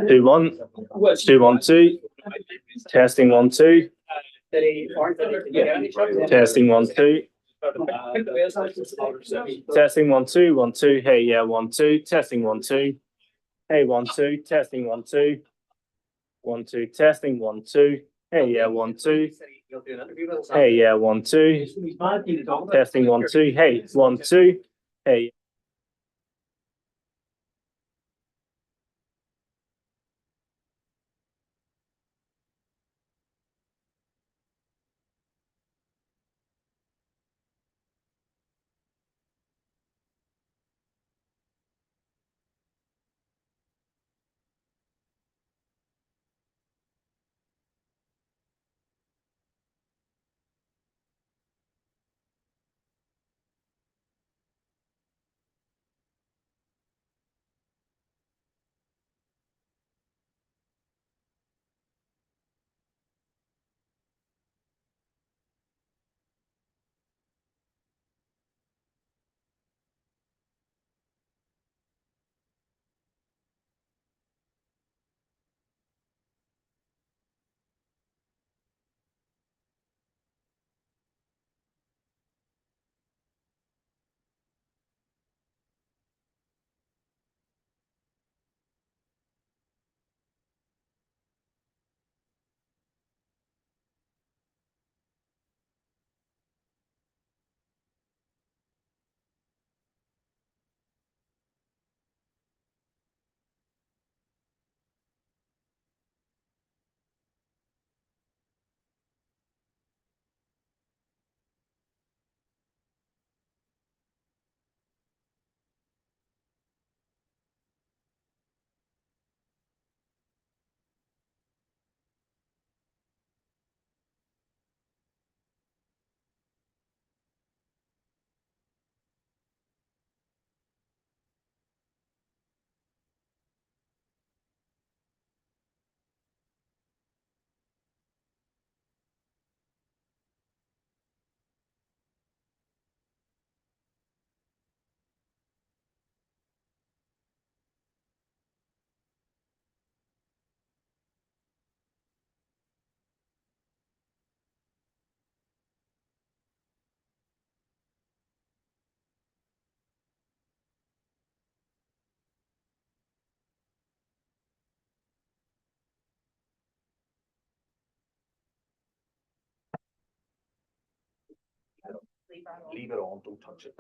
2 1 2 1 2 testing 1 2 testing 1 2 testing 1 2 1 2 hey yeah 1 2 testing 1 2 hey 1 2 testing 1 2 1 2 testing 1 2 hey yeah 1 2 hey yeah 1 2 testing 1 2 hey 1 2 hey. Leave it on, don't touch it.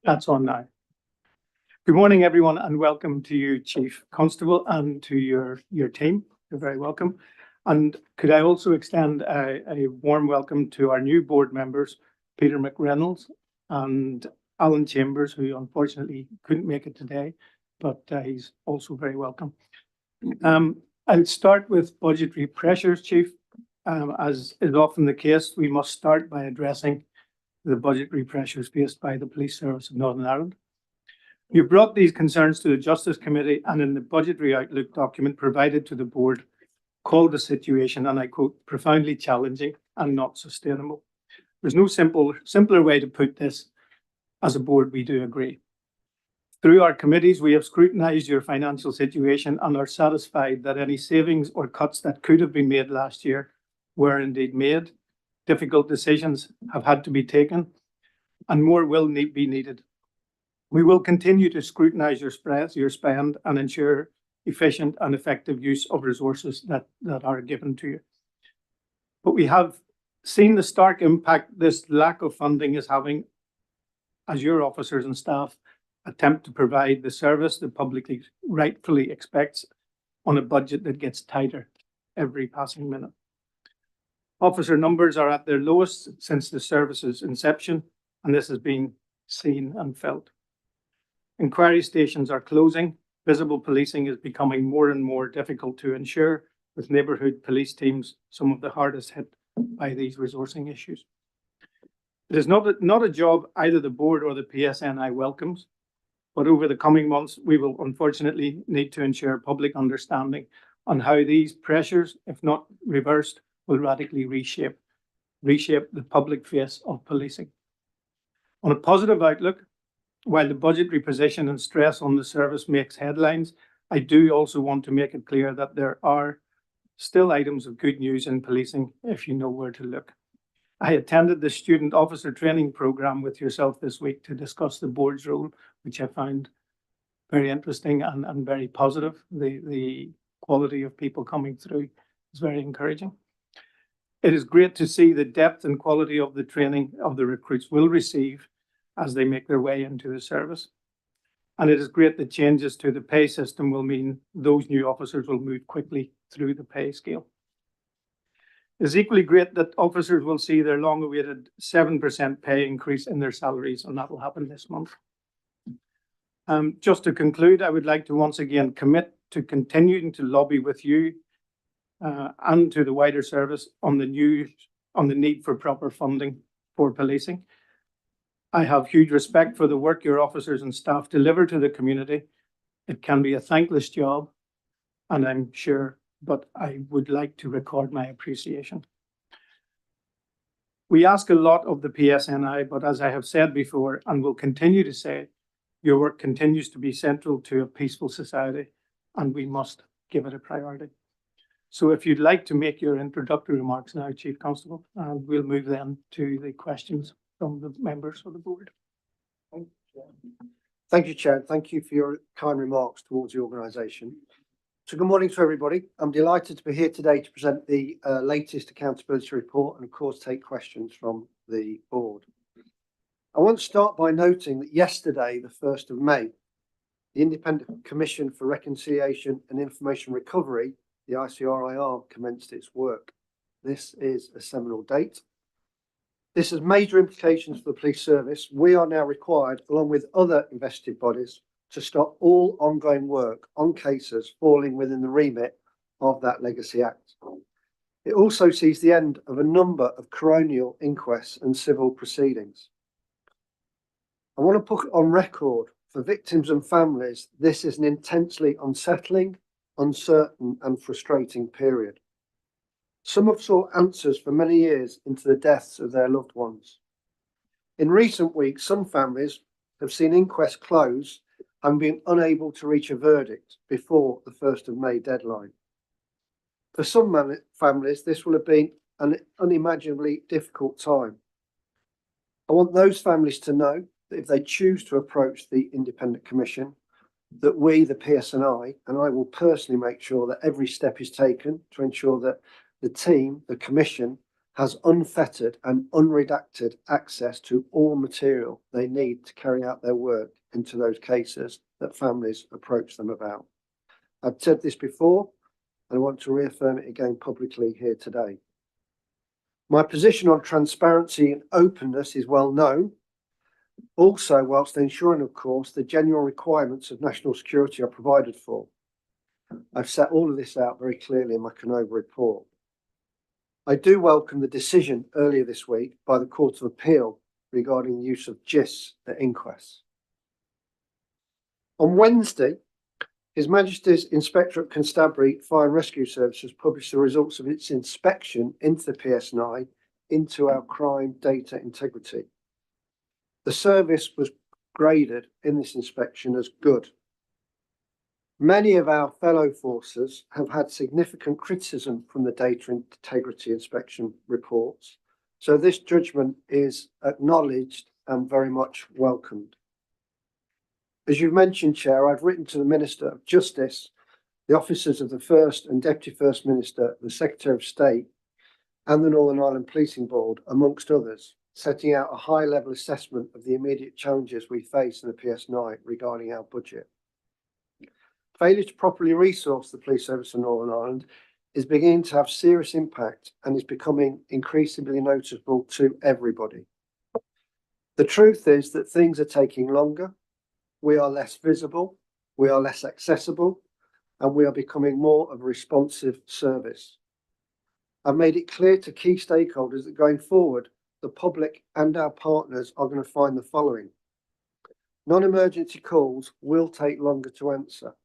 That's on now. Good morning, everyone, and welcome to you, Chief Constable, and to your team. You're very welcome. And could I also extend a warm welcome to our new board members, Peter McReynolds and Alan Chambers, who unfortunately couldn't make it today, but he's also very welcome. I'll start with budgetary pressures, Chief. As is often the case, we must start by addressing the budgetary pressures faced by the Police Service of Northern Ireland. You brought these concerns to the Justice Committee, and in the budgetary outlook document provided to the board, called the situation, and I quote, profoundly challenging and not sustainable. There's no simpler way to put this. As a board, we do agree. Through our committees, we have scrutinised your financial situation and are satisfied that any savings or cuts that could have been made last year were indeed made. Difficult decisions have had to be taken, and more will be needed. We will continue to scrutinise your spend and ensure efficient and effective use of resources that are given to you. But we have seen the stark impact this lack of funding is having as your officers and staff attempt to provide the service the public rightfully expects on a budget that gets tighter every passing minute. Officer numbers are at their lowest since the service's inception, and this has been seen and felt. Inquiry stations are closing. Visible policing is becoming more and more difficult to ensure, with neighbourhood police teams some of the hardest hit by these resourcing issues. It is not a job either the board or the PSNI welcomes, but over the coming months, we will unfortunately need to ensure public understanding on how these pressures, if not reversed, will radically reshape the public face of policing. On a positive outlook, while the budgetary position and stress on the service makes headlines, I do also want to make it clear that there are still items of good news in policing if you know where to look. I attended the student officer training programme with yourself this week to discuss the board's role, which I found very interesting and very positive. The quality of people coming through is very encouraging. It is great to see the depth and quality of the training of the recruits will receive as they make their way into the service. And it is great that changes to the pay system will mean those new officers will move quickly through the pay scale. It is equally great that officers will see their long-awaited 7% pay increase in their salaries, and that will happen this month. Just to conclude, I would like to once again commit to continuing to lobby with you and to the wider service on the need for proper funding for policing. I have huge respect for the work your officers and staff deliver to the community. It can be a thankless job, and I'm sure, but I would like to record my appreciation. We ask a lot of the PSNI, but as I have said before and will continue to say, your work continues to be central to a peaceful society, and we must give it a priority. So if you'd like to make your introductory remarks now, Chief Constable, and we'll move then to the questions from the members of the board. Thank you, Chair. Thank you for your kind remarks towards the organisation. So good morning to everybody. I'm delighted to be here today to present the latest accountability report and of course take questions from the board. I want to start by noting that yesterday, the 1st of May, the Independent Commission for Reconciliation and Information Recovery, the ICRIR, commenced its work. This is a seminal date. This has major implications for the police service. We are now required, along with other invested bodies, to stop all ongoing work on cases falling within the remit of that Legacy Act. It also sees the end of a number of coronial inquests and civil proceedings. I want to put on record for victims and families, this is an intensely unsettling, uncertain and frustrating period. Some have sought answers for many years into the deaths of their loved ones. In recent weeks, some families have seen inquests close and been unable to reach a verdict before the 1st of May deadline. For some families, this will have been an unimaginably difficult time. I want those families to know that if they choose to approach the Independent Commission, that we, the PSNI, and I will personally make sure that every step is taken to ensure that the team, the Commission, has unfettered and unredacted access to all material they need to carry out their work into those cases that families approach them about. I've said this before, and I want to reaffirm it again publicly here today. My position on transparency and openness is well known. Also, whilst ensuring, of course, the genuine requirements of national security are provided for. I've set all of this out very clearly in my Canova report. I do welcome the decision earlier this week by the Court of Appeal regarding the use of GIS at inquests. On Wednesday, His Majesty's Inspectorate of Constabulary Fire and Rescue Services published the results of its inspection into the PSNI into our crime data integrity. The service was graded in this inspection as good. Many of our fellow forces have had significant criticism from the data integrity inspection reports, so this judgment is acknowledged and very much welcomed. As you've mentioned, Chair, I've written to the Minister of Justice, the officers of the First and Deputy First Minister, the Secretary of State, and the Northern Ireland Policing Board, amongst others, setting out a high-level assessment of the immediate challenges we face in the PSNI regarding our budget. Failure to properly resource the police service in Northern Ireland is beginning to have serious impact and is becoming increasingly noticeable to everybody. The truth is that things are taking longer, we are less visible, we are less accessible, and we are becoming more of a responsive service. I've made it clear to key stakeholders that going forward, the public and our partners are going to find the following. Non-emergency calls will take longer to answer.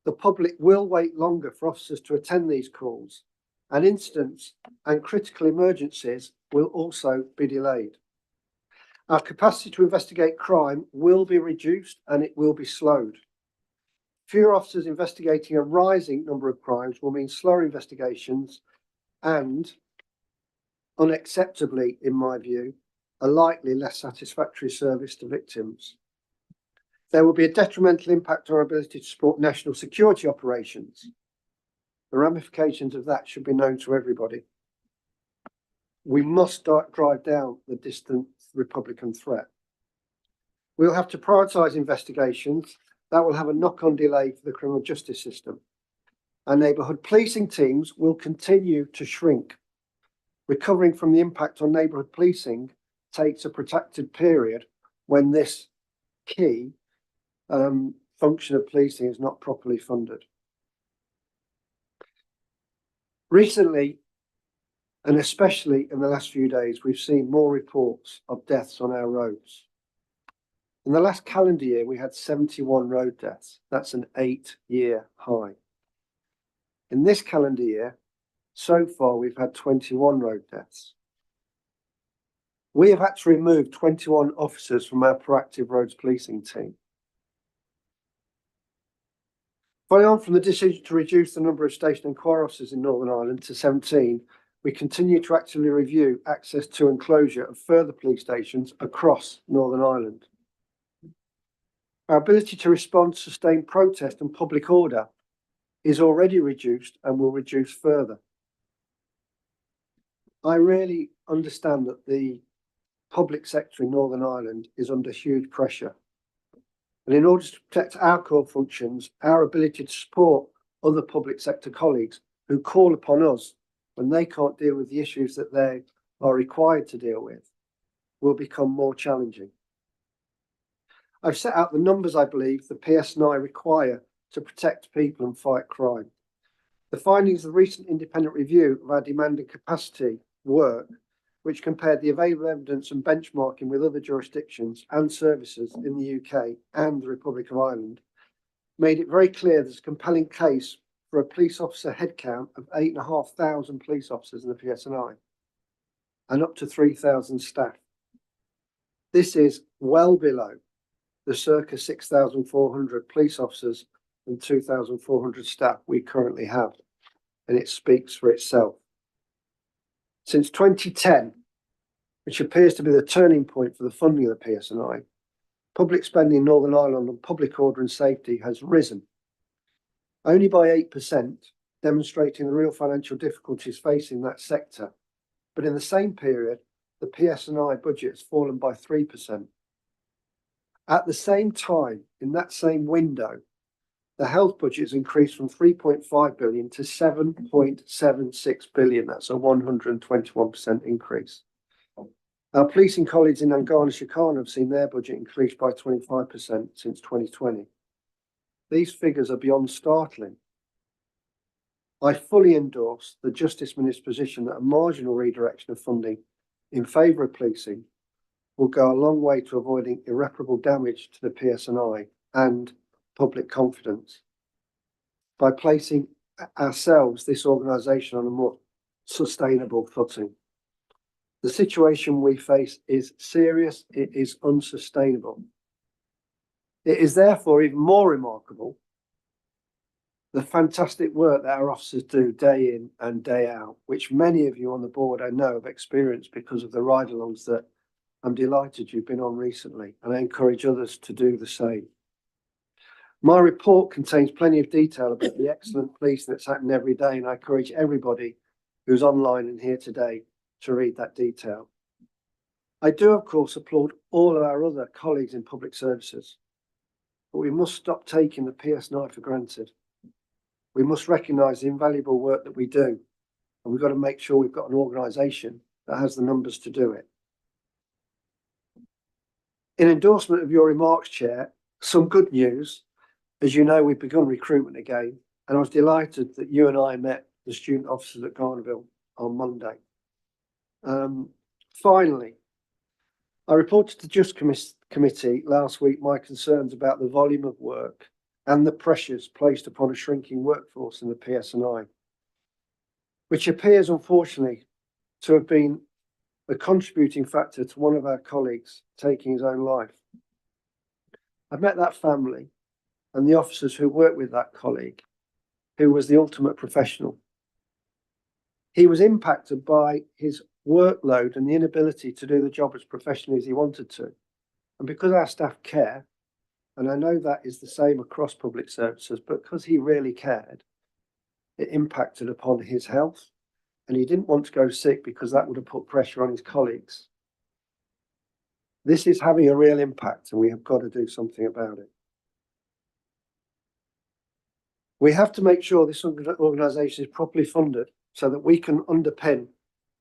The public will wait longer for officers to attend these calls, and incidents and critical emergencies will also be delayed. Our capacity to investigate crime will be reduced and it will be slowed. Fewer officers investigating a rising number of crimes will mean slower investigations and, unacceptably in my view, a likely less satisfactory service to victims. There will be a detrimental impact on our ability to support national security operations. The ramifications of that should be known to everybody. We must drive down the distant Republican threat. We'll have to prioritise investigations. That will have a knock-on delay for the criminal justice system. Our neighbourhood policing teams will continue to shrink. Recovering from the impact on neighbourhood policing takes a protracted period when this key function of policing is not properly funded. Recently, and especially in the last few days, we've seen more reports of deaths on our roads. In the last calendar year, we had 71 road deaths. That's an 8-year high. In this calendar year, so far, we've had 21 road deaths. We have had to remove 21 officers from our proactive roads policing team. Following on from the decision to reduce the number of station enquiry officers in Northern Ireland to 17, we continue to actively review access to and closure of further police stations across Northern Ireland. Our ability to respond to sustained protest and public order is already reduced and will reduce further. I really understand that the public sector in Northern Ireland is under huge pressure. And in order to protect our core functions, our ability to support other public sector colleagues who call upon us when they can't deal with the issues that they are required to deal with will become more challenging. I've set out the numbers I believe the PSNI require to protect people and fight crime. The findings of the recent independent review of our demand and capacity work, which compared the available evidence and benchmarking with other jurisdictions and services in the UK and the Republic of Ireland, made it very clear there's a compelling case for a police officer headcount of 8,500 police officers in the PSNI and up to 3,000 staff. This is well below the circa 6,400 police officers and 2,400 staff we currently have, and it speaks for itself. Since 2010, which appears to be the turning point for the funding of the PSNI, public spending in Northern Ireland on public order and safety has risen, only by 8%, demonstrating the real financial difficulties facing that sector But in the same period, the PSNI budget has fallen by 3%. At the same time, in that same window, the health budget has increased from 3.5 billion to 7.76 billion. That's a 121% increase. Our policing colleagues in Ungana have seen their budget increase by 25% since 2020. These figures are beyond startling. I fully endorse the Justice Minister's position that a marginal redirection of funding in favour of policing will go a long way to avoiding irreparable damage to the PSNI and public confidence by placing ourselves, this organisation, on a more sustainable footing. The situation we face is serious, it is unsustainable. It is therefore even more remarkable the fantastic work that our officers do day in and day out, which many of you on the board I know have experienced because of the ride-alongs that I'm delighted you've been on recently, and I encourage others to do the same. My report contains plenty of detail about the excellent policing that's happening every day, and I encourage everybody who's online and here today to read that detail. I do, of course, applaud all of our other colleagues in public services, but we must stop taking the PSNI for granted. We must recognise the invaluable work that we do, and we've got to make sure we've got an organisation that has the numbers to do it. In endorsement of your remarks, Chair, some good news. As you know, we've begun recruitment again, and I was delighted that you and I met the student officers at Garnerville on Monday. Finally, I reported to the Justice Committee last week my concerns about the volume of work and the pressures placed upon a shrinking workforce in the PSNI, which appears, unfortunately, to have been a contributing factor to one of our colleagues taking his own life. I've met that family and the officers who worked with that colleague, who was the ultimate professional. He was impacted by his workload and the inability to do the job as professionally as he wanted to. And because our staff care, and I know that is the same across public services, but because he really cared, it impacted upon his health, and he didn't want to go sick because that would have put pressure on his colleagues. This is having a real impact, and we have got to do something about it. We have to make sure this organisation is properly funded so that we can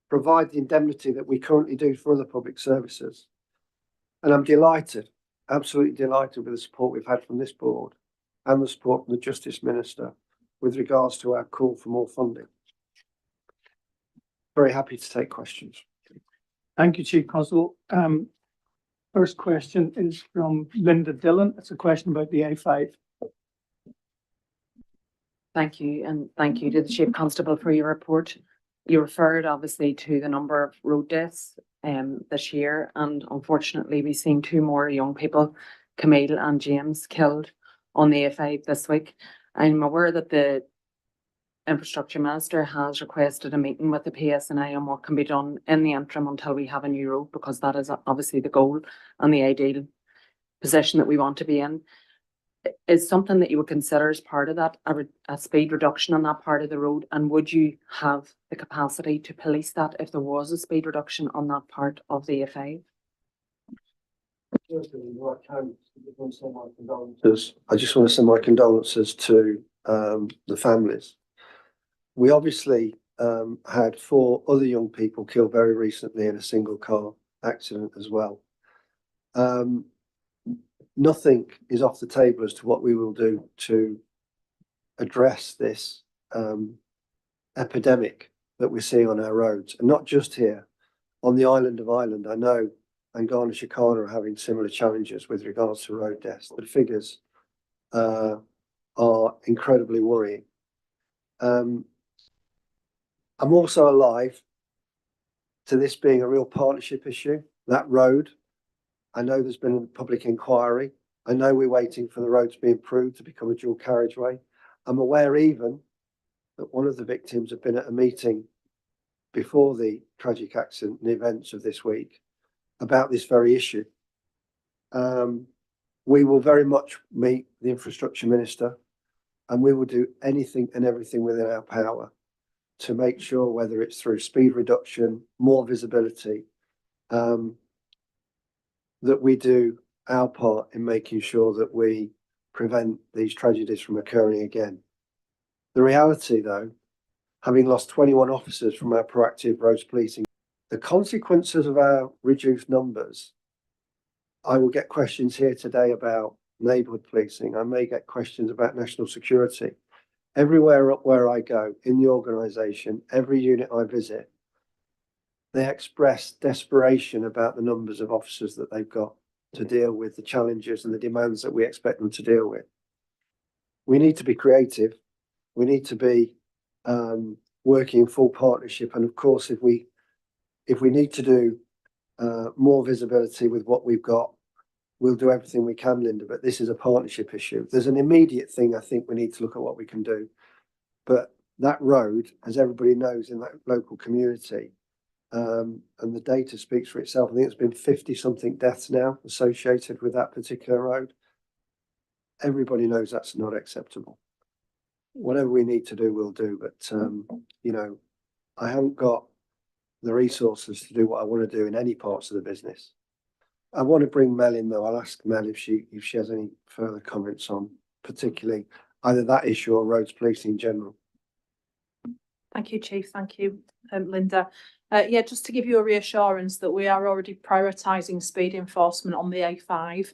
provide the indemnity that we currently do for other public services. And I'm delighted, absolutely delighted with the support we've had from this board and the support from the Justice Minister with regards to our call for more funding. Very happy to take questions. Thank you, Chief Constable. First question is from Linda Dillon. It's a question about the A5. Thank you, and thank you to the Chief Constable for your report. You referred obviously to the number of road deaths this year, and unfortunately we've seen 2 more young people, Camille and James, killed on the A5 this week. I'm aware that the Infrastructure Minister has requested a meeting with the PSNI on what can be done in the interim until we have a new road, because that is obviously the goal and the ideal position that we want to be in. Is something that you would consider as part of that, a speed reduction on that part of the road? And would you have the capacity to police that if there was a speed reduction on that part of the A5? I just want to send my condolences to the families. We obviously had 4 other young people killed very recently in a single car accident as well. Nothing is off the table as to what we will do to address this epidemic that we're seeing on our roads, and not just here on the island of Ireland. I know Ungana are having similar challenges with regards to road deaths. The figures are incredibly worrying. I'm also alive to this being a real partnership issue. That road, I know there's been a public inquiry. I know we're waiting for the road to be improved to become a dual carriageway. I'm aware even that one of the victims had been at a meeting before the tragic accident and events of this week about this very issue. We will very much meet the Infrastructure Minister, and we will do anything and everything within our power to make sure, whether it's through speed reduction, more visibility, that we do our part in making sure that we prevent these tragedies from occurring again. The reality, though, having lost 21 officers from our proactive roads policing, the consequences of our reduced numbers, I will get questions here today about neighbourhood policing. I may get questions about national security. Everywhere up where I go in the organisation, every unit I visit, they express desperation about the numbers of officers that they've got to deal with the challenges and the demands that we expect them to deal with. We need to be creative. We need to be working in full partnership. And of course, if we need to do more visibility with what we've got, we'll do everything we can, Linda, but this is a partnership issue. There's an immediate thing I think we need to look at what we can do. But that road, as everybody knows in that local community, and the data speaks for itself. I think it's been 50-something deaths now associated with that particular road. Everybody knows that's not acceptable. Whatever we need to do, we'll do. But, you know, I haven't got the resources to do what I want to do in any parts of the business. I want to bring Mel in, though. I'll ask Mel if she has any further comments on particularly either that issue or roads policing in general. Thank you, Chief. Thank you, Linda. Yeah, just to give you a reassurance that we are already prioritising speed enforcement on the A5.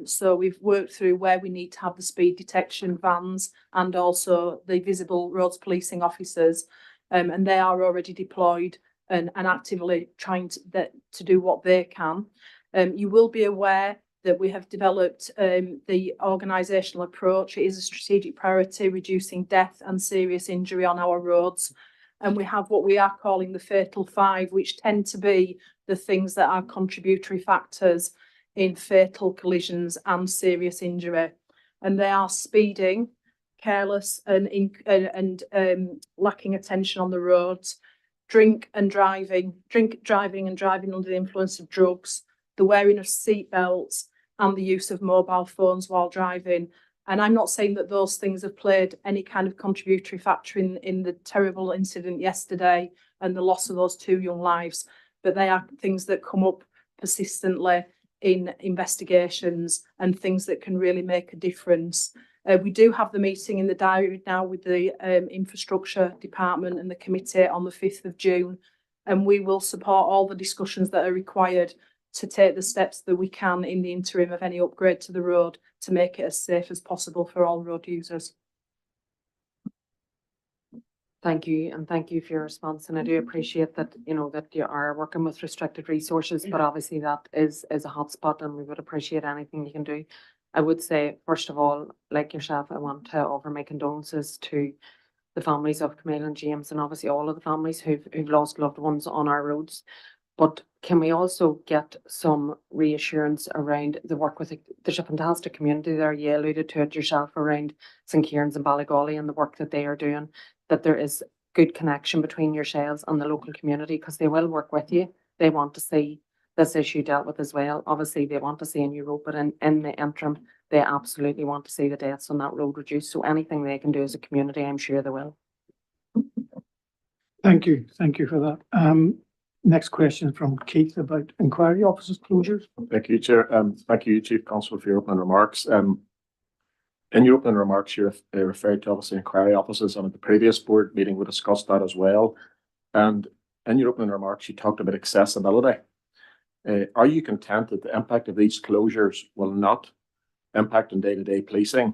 So we've worked through where we need to have the speed detection vans and also the visible roads policing officers, and they are already deployed and actively trying to do what they can. You will be aware that we have developed the organisational approach. It is a strategic priority, reducing death and serious injury on our roads. And we have what we are calling the fatal five, which tend to be the things that are contributory factors in fatal collisions and serious injury. And they are speeding, careless and lacking attention on the roads, drink driving and driving under the influence of drugs, the wearing of seat belts, and the use of mobile phones while driving. And I'm not saying that those things have played any kind of contributory factor in the terrible incident yesterday and the loss of those 2 young lives, but they are things that come up persistently in investigations and things that can really make a difference. We do have the meeting in the diary now with the infrastructure department and the committee on the 5th of June, and we will support all the discussions that are required to take the steps that we can in the interim of any upgrade to the road to make it as safe as possible for all road users. Thank you, and thank you for your response. And I do appreciate that, you know, that you are working with restricted resources, but obviously that is a hotspot, and we would appreciate anything you can do. I would say, first of all, like yourself, I want to offer my condolences to the families of Camille and James, and obviously all of the families who've lost loved ones on our roads. But can we also get some reassurance around the work with there's a fantastic community there. You alluded to it yourself around St. Kieran's and Ballygolly and the work that they are doing, that there is good connection between yourselves and the local community, because they will work with you. They want to see this issue dealt with as well. Obviously, they want to see a new road, but in the interim, they absolutely want to see the deaths on that road reduced. So anything they can do as a community, I'm sure they will. Thank you. Thank you for that. Next question from Keith about inquiry officers closures. Thank you, Chair. Thank you, Chief Constable, for your opening remarks. In your opening remarks, you referred to obviously inquiry officers, and at the previous board meeting, we discussed that as well. And in your opening remarks, you talked about accessibility. Are you content that the impact of these closures will not impact on day-to-day policing,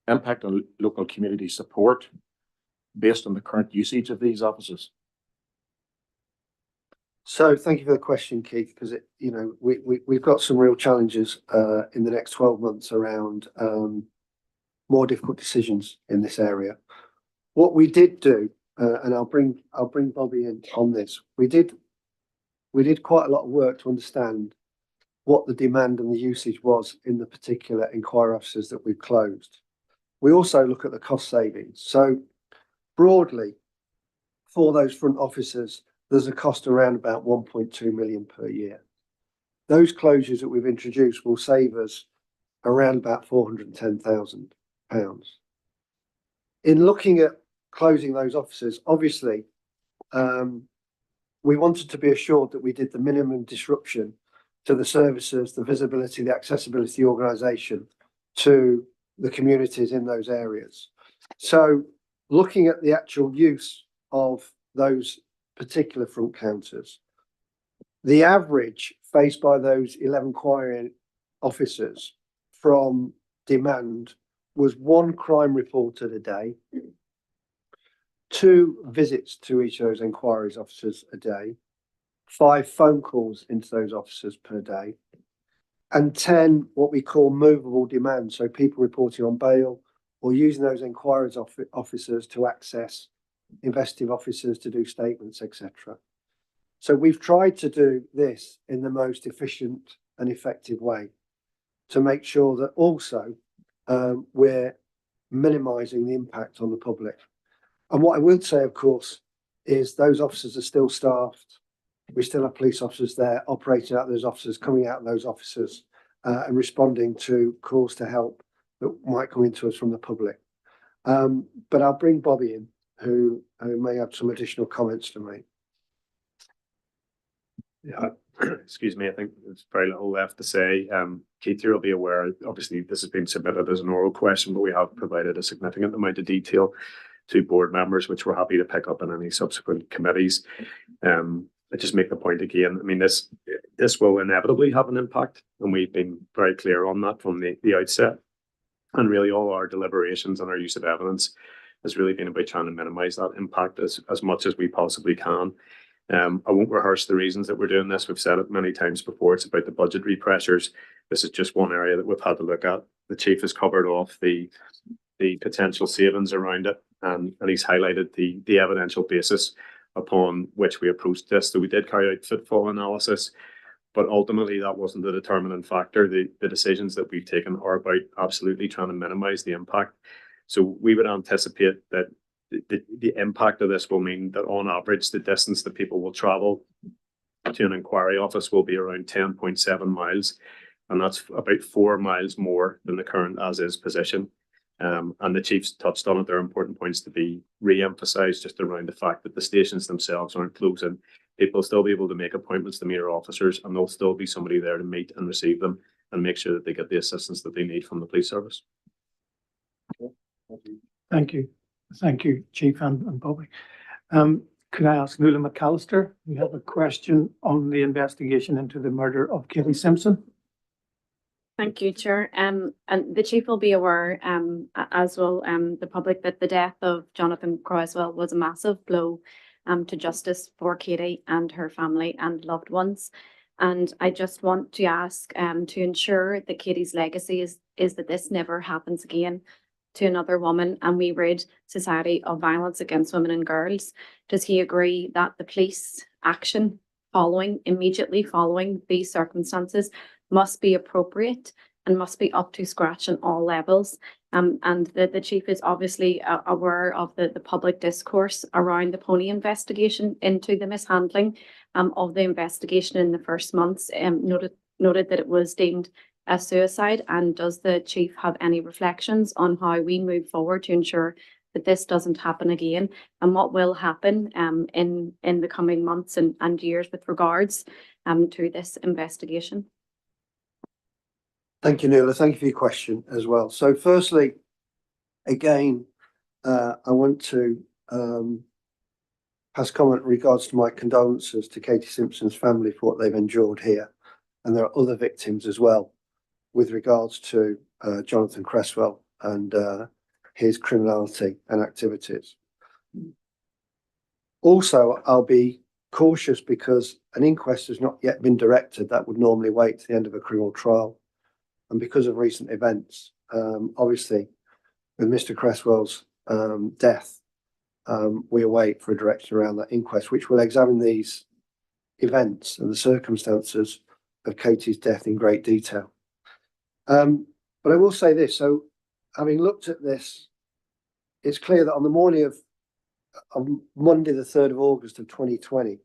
impact on local community support based on the current usage of these offices? So thank you for the question, Keith, because we've got some real challenges in the next 12 months around more difficult decisions in this area. What we did do, and I'll bring Bobby in on this. We did quite a lot of work to understand what the demand and the usage was in the particular inquiry officers that we've closed. We also look at the cost savings. So broadly, for those front officers, there's a cost around about 1.2 million per year. Those closures that we've introduced will save us around about £410,000. In looking at closing those offices, obviously, we wanted to be assured that we did the minimum disruption to the services, the visibility, the accessibility organisation to the communities in those areas. So looking at the actual use of those particular front counters, the average faced by those 11 inquiry officers from demand was 1 crime reported a day, 2 visits to each of those inquiries officers a day, 5 phone calls into those officers per day, and 10 what we call movable demand. So people reporting on bail or using those inquiries officers to access investigative officers to do statements, etc. So we've tried to do this in the most efficient and effective way to make sure that also we're minimising the impact on the public. And what I would say, of course, is those officers are still staffed. We still have police officers there operating out those officers, coming out of those officers and responding to calls to help that might come into us from the public. But I'll bring Bobby in, who may have some additional comments to make. Yeah, excuse me, I think there's very little left to say. Katie will be aware, obviously this has been submitted as an oral question, but we have provided a significant amount of detail to board members, which we're happy to pick up in any subsequent committees. I just make the point again, I mean, this will inevitably have an impact, and we've been very clear on that from the outset. And really all our deliberations and our use of evidence has really been about trying to minimise that impact as much as we possibly can. I won't rehearse the reasons that we're doing this. We've said it many times before. It's about the budgetary pressures. This is just one area that we've had to look at. The chief has covered off the potential savings around it, and he's highlighted the evidential basis upon which we approached this. So we did carry out footfall analysis, but ultimately that wasn't the determining factor. The decisions that we've taken are about absolutely trying to minimise the impact. So we would anticipate that the impact of this will mean that on average, the distance that people will travel to an inquiry office will be around 10.7 miles. And that's about 4 miles more than the current as-is position. And the chief's touched on it. There are important points to be re-emphasised just around the fact that the stations themselves aren't closing. People will still be able to make appointments to meet our officers, and there'll still be somebody there to meet and receive them and make sure that they get the assistance that they need from the police service. Thank you. Thank you, Chief and Bobby. Could I ask Nuala McAllister? We have a question on the investigation into the murder of Katie Simpson. Thank you, Chair. And the Chief will be aware, as will the public, that the death of Jonathan Cresswell was a massive blow to justice for Katie and her family and loved ones. And I just want to ask to ensure that Katie's legacy is that this never happens again to another woman, and we rid society of violence against women and girls. Does he agree that the police action immediately following these circumstances must be appropriate and must be up to scratch on all levels? And the Chief is obviously aware of the public discourse around the Pony investigation into the mishandling of the investigation in the first months, noted that it was deemed a suicide. And does the Chief have any reflections on how we move forward to ensure that this doesn't happen again, and what will happen in the coming months and years with regards to this investigation? Thank you, Nuala. Thank you for your question as well. So firstly, again, I want to pass comment in regards to my condolences to Katie Simpson's family for what they've endured here. And there are other victims as well with regards to Jonathan Cresswell and his criminality and activities. Also, I'll be cautious because an inquest has not yet been directed. That would normally wait to the end of a criminal trial. And because of recent events, obviously, with Mr. Cresswell's death, we await for a direction around that inquest, which will examine these events and the circumstances of Katie's death in great detail. But I will say this, so having looked at this, it's clear that on the morning of Monday, the 3rd of August of 2020,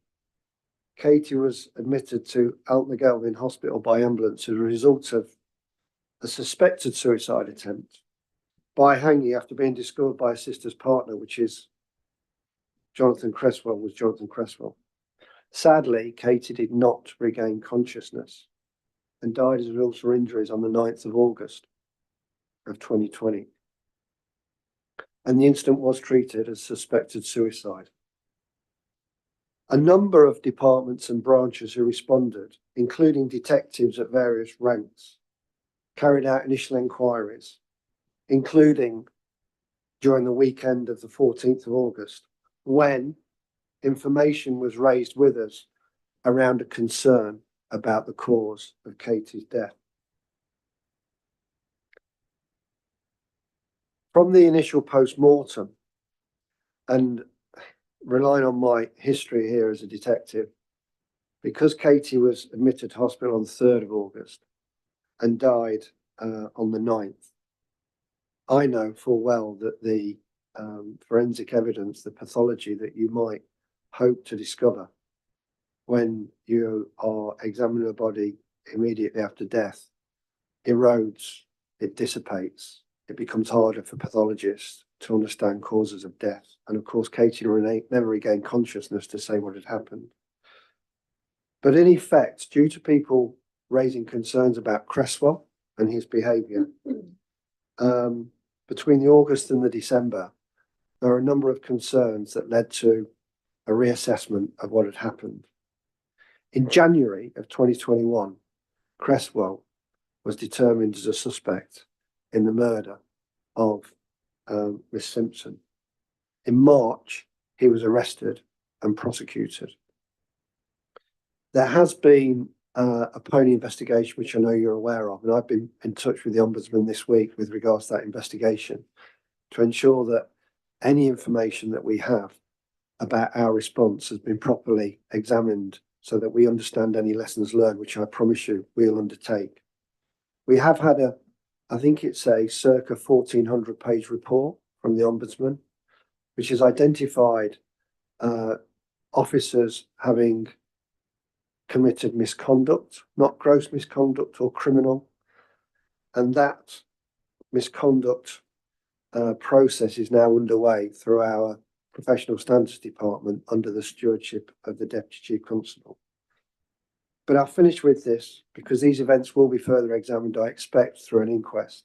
Katie was admitted to Altnagelvin Hospital by ambulance as a result of a suspected suicide attempt by hanging after being discovered by a sister's partner, which is Jonathan Cresswell was Jonathan Cresswell. Sadly, Katie did not regain consciousness and died as a result of injuries on the 9th of August of 2020. And the incident was treated as suspected suicide. A number of departments and branches who responded, including detectives at various ranks, carried out initial inquiries, including during the weekend of the 14th of August, when information was raised with us around a concern about the cause of Katie's death. From the initial post-mortem, and relying on my history here as a detective, because Katie was admitted to hospital on the 3rd of August and died on the 9th, I know full well that the forensic evidence, the pathology that you might hope to discover when you are examining a body immediately after death erodes, it dissipates, it becomes harder for pathologists to understand causes of death. And of course, Katie never regained consciousness to say what had happened. But in effect, due to people raising concerns about Cresswell and his behaviour, between the August and the December, there are a number of concerns that led to a reassessment of what had happened. In January of 2021, Cresswell was determined as a suspect in the murder of Miss Simpson. In March, he was arrested and prosecuted. There has been a pony investigation, which I know you're aware of, and I've been in touch with the Ombudsman this week with regards to that investigation to ensure that any information that we have about our response has been properly examined so that we understand any lessons learned, which I promise you we'll undertake. We have had I think it's a circa 1,400 page report from the Ombudsman, which has identified officers having committed misconduct, not gross misconduct or criminal, and that misconduct process is now underway through our professional standards department under the stewardship of the Deputy Chief Constable. But I'll finish with this because these events will be further examined, I expect, through an inquest.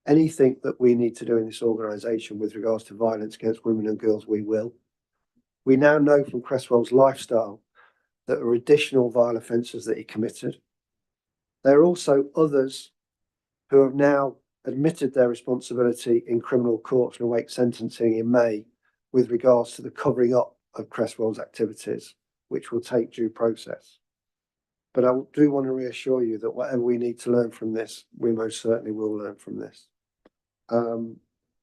Anything that we need to do in this organisation with regards to violence against women and girls, we will. We now know from Cresswell's lifestyle that there are additional vile offences that he committed. There are also others who have now admitted their responsibility in criminal courts and await sentencing in May with regards to the covering up of Cresswell's activities, which will take due process. But I do want to reassure you that whatever we need to learn from this, we most certainly will learn from this. And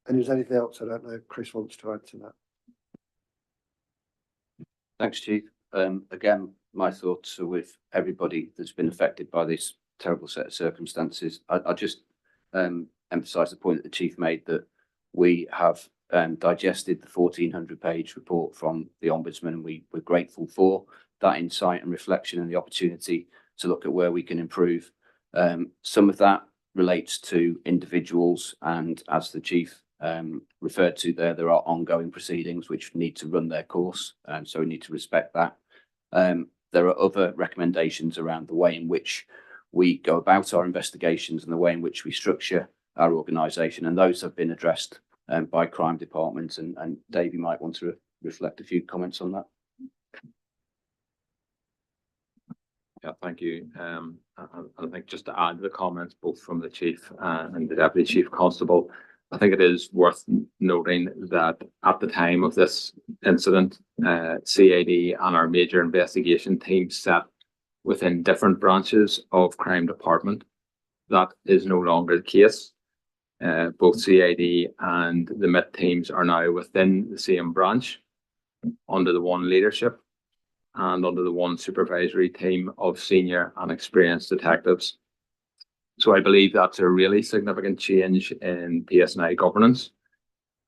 if there's anything else, I don't know if Chris wants to add to that. Thanks, Chief. Again, my thoughts are with everybody that's been affected by this terrible set of circumstances. I just emphasise the point that the Chief made that we have digested the 1,400 page report from the Ombudsman, and we're grateful for that insight and reflection and the opportunity to look at where we can improve. Some of that relates to individuals, and as the Chief referred to there are ongoing proceedings which need to run their course, so we need to respect that. There are other recommendations around the way in which we go about our investigations and the way in which we structure our organisation, and those have been addressed by crime departments, and Dave, you might want to reflect a few comments on that. Yeah, thank you. I think just to add to the comments both from the Chief and the Deputy Chief Constable, I think it is worth noting that at the time of this incident, CAD and our major investigation team sat within different branches of crime department. That is no longer the case. Both CAD and the MIT teams are now within the same branch under the one leadership and under the one supervisory team of senior and experienced detectives. So I believe that's a really significant change in PSNI governance.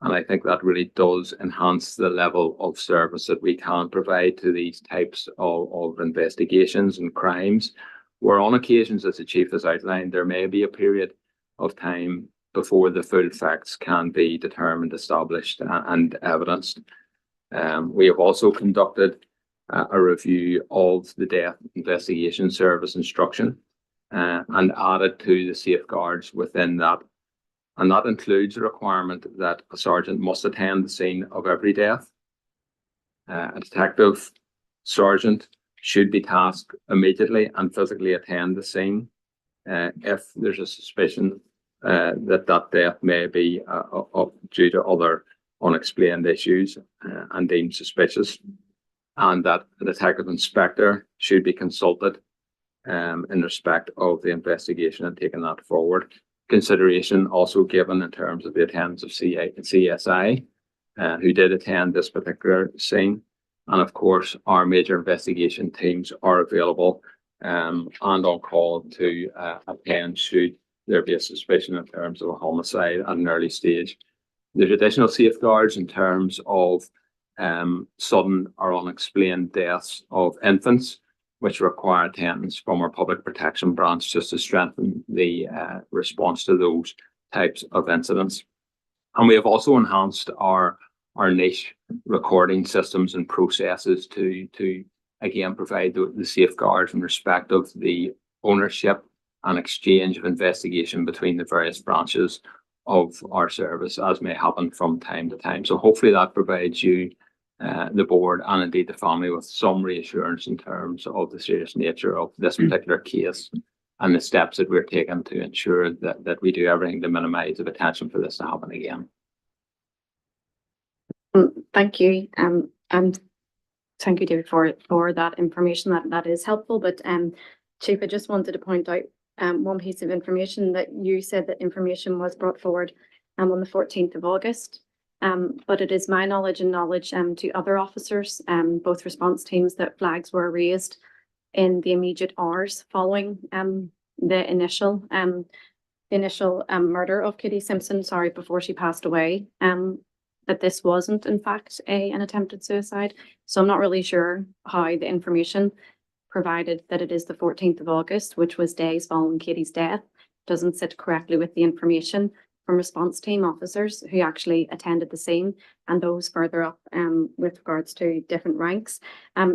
And I think that really does enhance the level of service that we can provide to these types of investigations and crimes, where on occasions, as the Chief has outlined, there may be a period of time before the full facts can be determined, established and evidenced. We have also conducted a review of the Death Investigation Service instruction and added to the safeguards within that. And that includes a requirement that a sergeant must attend the scene of every death. A detective sergeant should be tasked immediately and physically attend the scene if there's a suspicion that death may be due to other unexplained issues and deemed suspicious, and that the detective inspector should be consulted in respect of the investigation and taking that forward. Consideration also given in terms of the attendance of CSI who did attend this particular scene. And of course, our major investigation teams are available and on call to attend should there be a suspicion in terms of a homicide at an early stage. There's additional safeguards in terms of sudden or unexplained deaths of infants, which require attendance from our public protection branch just to strengthen the response to those types of incidents. And we have also enhanced our niche recording systems and processes to again provide the safeguards in respect of the ownership and exchange of investigation between the various branches of our service, as may happen from time to time. So hopefully that provides you, the board and indeed the family, with some reassurance in terms of the serious nature of this particular case and the steps that we're taking to ensure that we do everything to minimise the potential for this to happen again. Thank you. And thank you, David, for that information. That is helpful. But Chief, I just wanted to point out one piece of information that you said that information was brought forward on the 14th of August. But it is my knowledge to other officers, both response teams, that flags were raised in the immediate hours following the initial murder of Katie Simpson, before she passed away, that this wasn't in fact an attempted suicide. So I'm not really sure how the information provided that it is the 14th of August, which was days following Katie's death, doesn't sit correctly with the information from response team officers who actually attended the scene and those further up with regards to different ranks.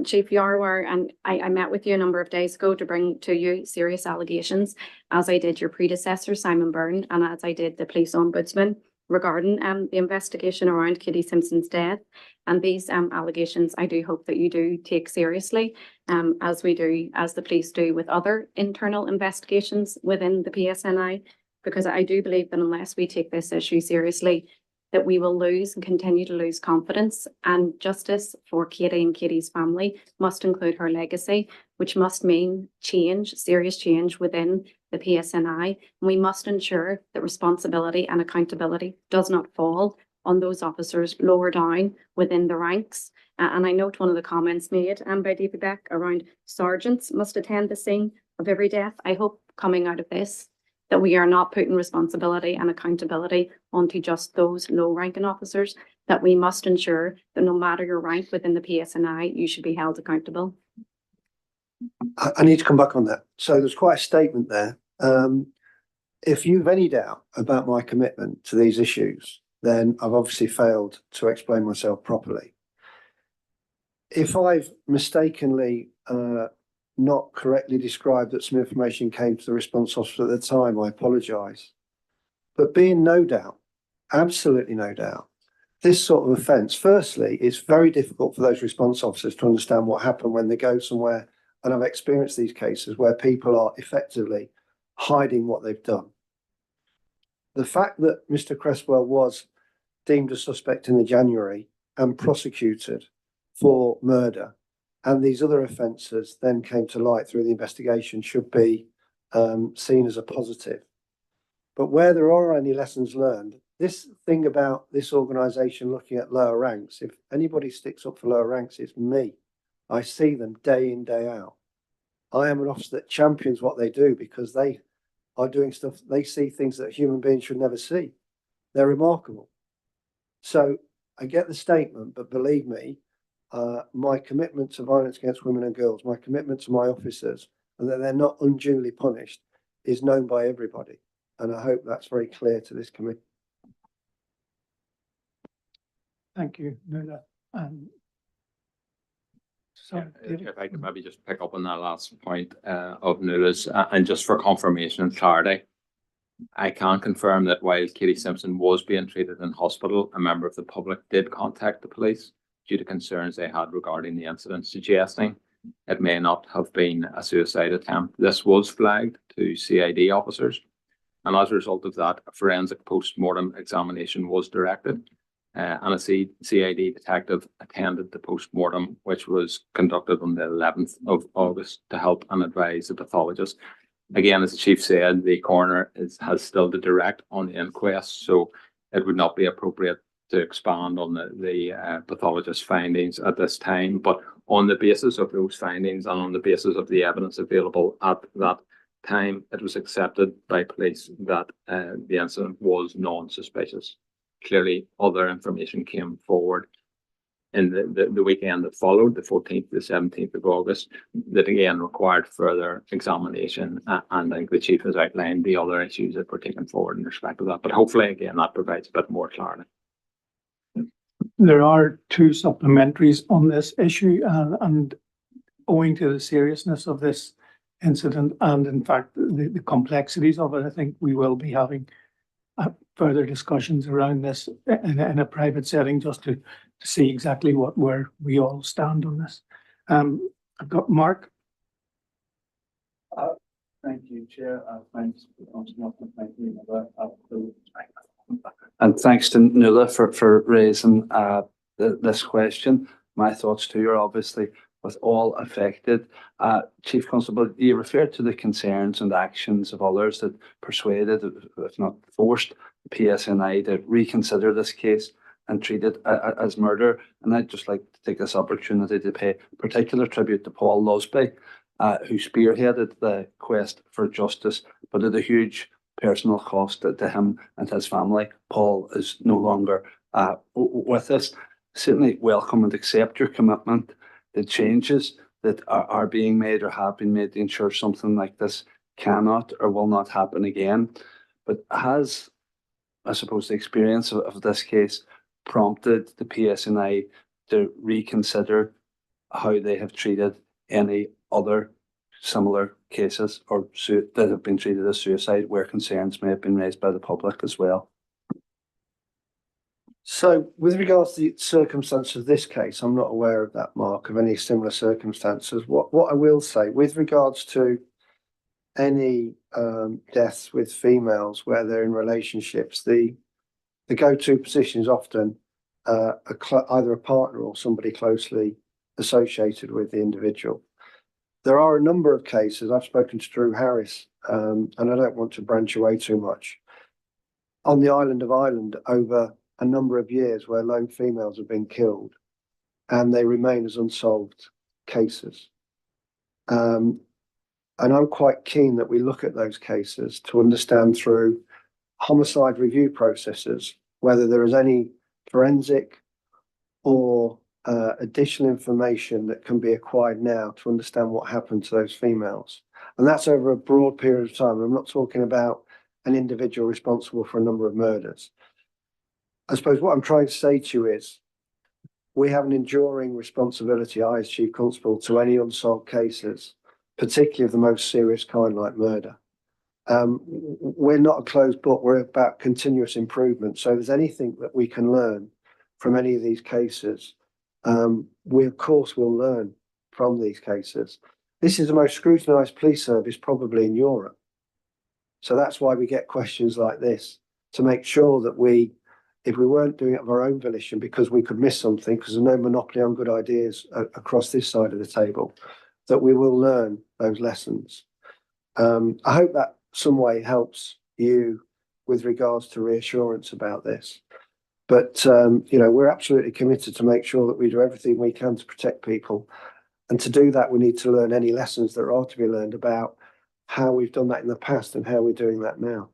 Chief, you are aware, and I met with you a number of days ago to bring to you serious allegations, as I did your predecessor, Simon Byrne, and as I did the police ombudsman, regarding the investigation around Katie Simpson's death. And these allegations, I do hope that you do take seriously, as the police do with other internal investigations within the PSNI, because I do believe that unless we take this issue seriously, that we will lose and continue to lose confidence. And justice for Katie and Katie's family must include her legacy, which must mean change, serious change within the PSNI. And we must ensure that responsibility and accountability does not fall on those officers lower down within the ranks. And I note one of the comments made by David Beck around sergeants must attend the scene of every death. I hope coming out of this that we are not putting responsibility and accountability onto just those low-ranking officers, that we must ensure that no matter your rank within the PSNI, you should be held accountable. I need to come back on that. So there's quite a statement there. If you've any doubt about my commitment to these issues, then I've obviously failed to explain myself properly. If I've mistakenly not correctly described that some information came to the response officer at the time, I apologise. But being no doubt, absolutely no doubt, this sort of offence, firstly, it's very difficult for those response officers to understand what happened when they go somewhere. And I've experienced these cases where people are effectively hiding what they've done. The fact that Mr. Cresswell was deemed a suspect in the January and prosecuted for murder, and these other offences then came to light through the investigation, should be seen as a positive. But where there are any lessons learned, this thing about this organisation looking at lower ranks, if anybody sticks up for lower ranks, it's me. I see them day in, day out. I am an officer that champions what they do because they are doing stuff, they see things that human beings should never see. They're remarkable. So I get the statement, but believe me, my commitment to violence against women and girls, my commitment to my officers, and that they're not unduly punished, is known by everybody. and I hope that's very clear to this committee. Thank you, Nuala. Sorry, David. If I could maybe just pick up on that last point of Nuala's, and just for confirmation and clarity, I can confirm that while Katie Simpson was being treated in hospital, a member of the public did contact the police due to concerns they had regarding the incident, suggesting it may not have been a suicide attempt. This was flagged to CID officers, and as a result of that, a forensic post-mortem examination was directed. And a CID detective attended the post-mortem, which was conducted on the 11th of August to help and advise the pathologist. Again, as the chief said, the coroner has still the direct on the inquest, so it would not be appropriate to expand on the pathologist's findings at this time. But on the basis of those findings and on the basis of the evidence available at that time, it was accepted by police that the incident was non-suspicious. Clearly, other information came forward in the weekend that followed, the 14th to the 17th of August, that again required further examination. And I think the chief has outlined the other issues that were taken forward in respect of that. But hopefully, again, that provides a bit more clarity. There are two supplementaries on this issue, and owing to the seriousness of this incident and in fact the complexities of it, I think we will be having further discussions around this in a private setting, just to see exactly where we all stand on this. I've got Mark. Thank you, Chair. Thanks for thank you. And thanks to Nuala for raising this question. My thoughts too are obviously with all affected. Chief Constable, you referred to the concerns and actions of others that persuaded, if not forced, the PSNI to reconsider this case and treat it as murder. And I'd just like to take this opportunity to pay particular tribute to Paul Lusby, who spearheaded the quest for justice, but at a huge personal cost to him and his family. Paul is no longer with us. Certainly welcome and accept your commitment. The changes that are being made or have been made to ensure something like this cannot or will not happen again. But has, I suppose, the experience of this case prompted the PSNI to reconsider how they have treated any other similar cases or that have been treated as suicide where concerns may have been raised by the public as well? So with regards to the circumstance of this case, I'm not aware of that, Mark, of any similar circumstances. What I will say with regards to any deaths with females where they're in relationships, the go-to position is often either a partner or somebody closely associated with the individual. There are a number of cases, I've spoken to Drew Harris, and I don't want to branch away too much, on the island of Ireland over a number of years where lone females have been killed and they remain as unsolved cases. And I'm quite keen that we look at those cases to understand through homicide review processes whether there is any forensic or additional information that can be acquired now to understand what happened to those females. And that's over a broad period of time. I'm not talking about an individual responsible for a number of murders. I suppose what I'm trying to say to you is we have an enduring responsibility, I as Chief Constable, to any unsolved cases, particularly of the most serious kind like murder. We're not a closed book, we're about continuous improvement. So if there's anything that we can learn from any of these cases, we of course will learn from these cases. This is the most scrutinised police service probably in Europe. So that's why we get questions like this, to make sure that if we weren't doing it of our own volition because we could miss something, because there's no monopoly on good ideas across this side of the table, that we will learn those lessons. I hope that some way helps you with regards to reassurance about this. But, we're absolutely committed to make sure that we do everything we can to protect people. And to do that, we need to learn any lessons that are to be learned about how we've done that in the past and how we're doing that now.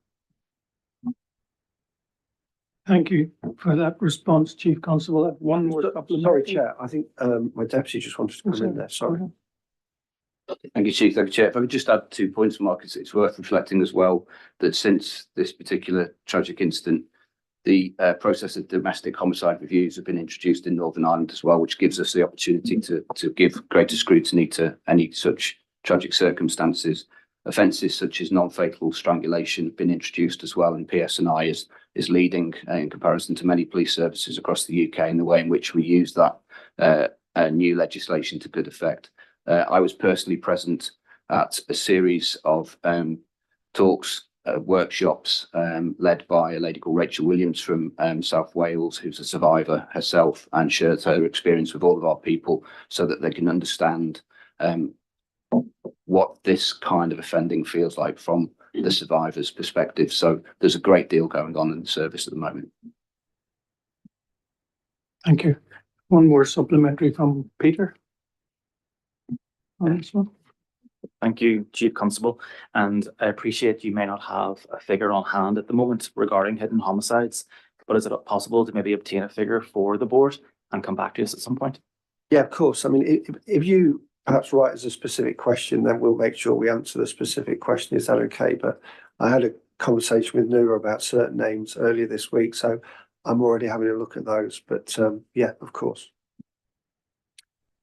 Thank you for that response, Chief Constable. I have one more supplementary. Sorry, Chair. I think my deputy just wanted to come in there. Sorry. Thank you, Chief. Thank you, Chair. If I could just add 2 points, Mark, it's worth reflecting as well that since this particular tragic incident, the process of domestic homicide reviews have been introduced in Northern Ireland as well, which gives us the opportunity to give greater scrutiny to any such tragic circumstances. Offences such as non-fatal strangulation have been introduced as well, and PSNI is leading in comparison to many police services across the UK in the way in which we use that new legislation to good effect. I was personally present at a series of talks, workshops led by a lady called Rachel Williams from South Wales, who's a survivor herself and shares her experience with all of our people so that they can understand what this kind of offending feels like from the survivor's perspective. So there's a great deal going on in the service at the moment. Thank you. One more supplementary from Peter on this one. Thank you, Chief Constable, and I appreciate you may not have a figure on hand at the moment regarding hidden homicides, but is it possible to maybe obtain a figure for the board and come back to us at some point? Yeah, of course. I mean, if you perhaps write as a specific question, then we'll make sure we answer the specific question. Is that okay? But I had a conversation with Nuala about certain names earlier this week, so I'm already having a look at those. But yeah, of course.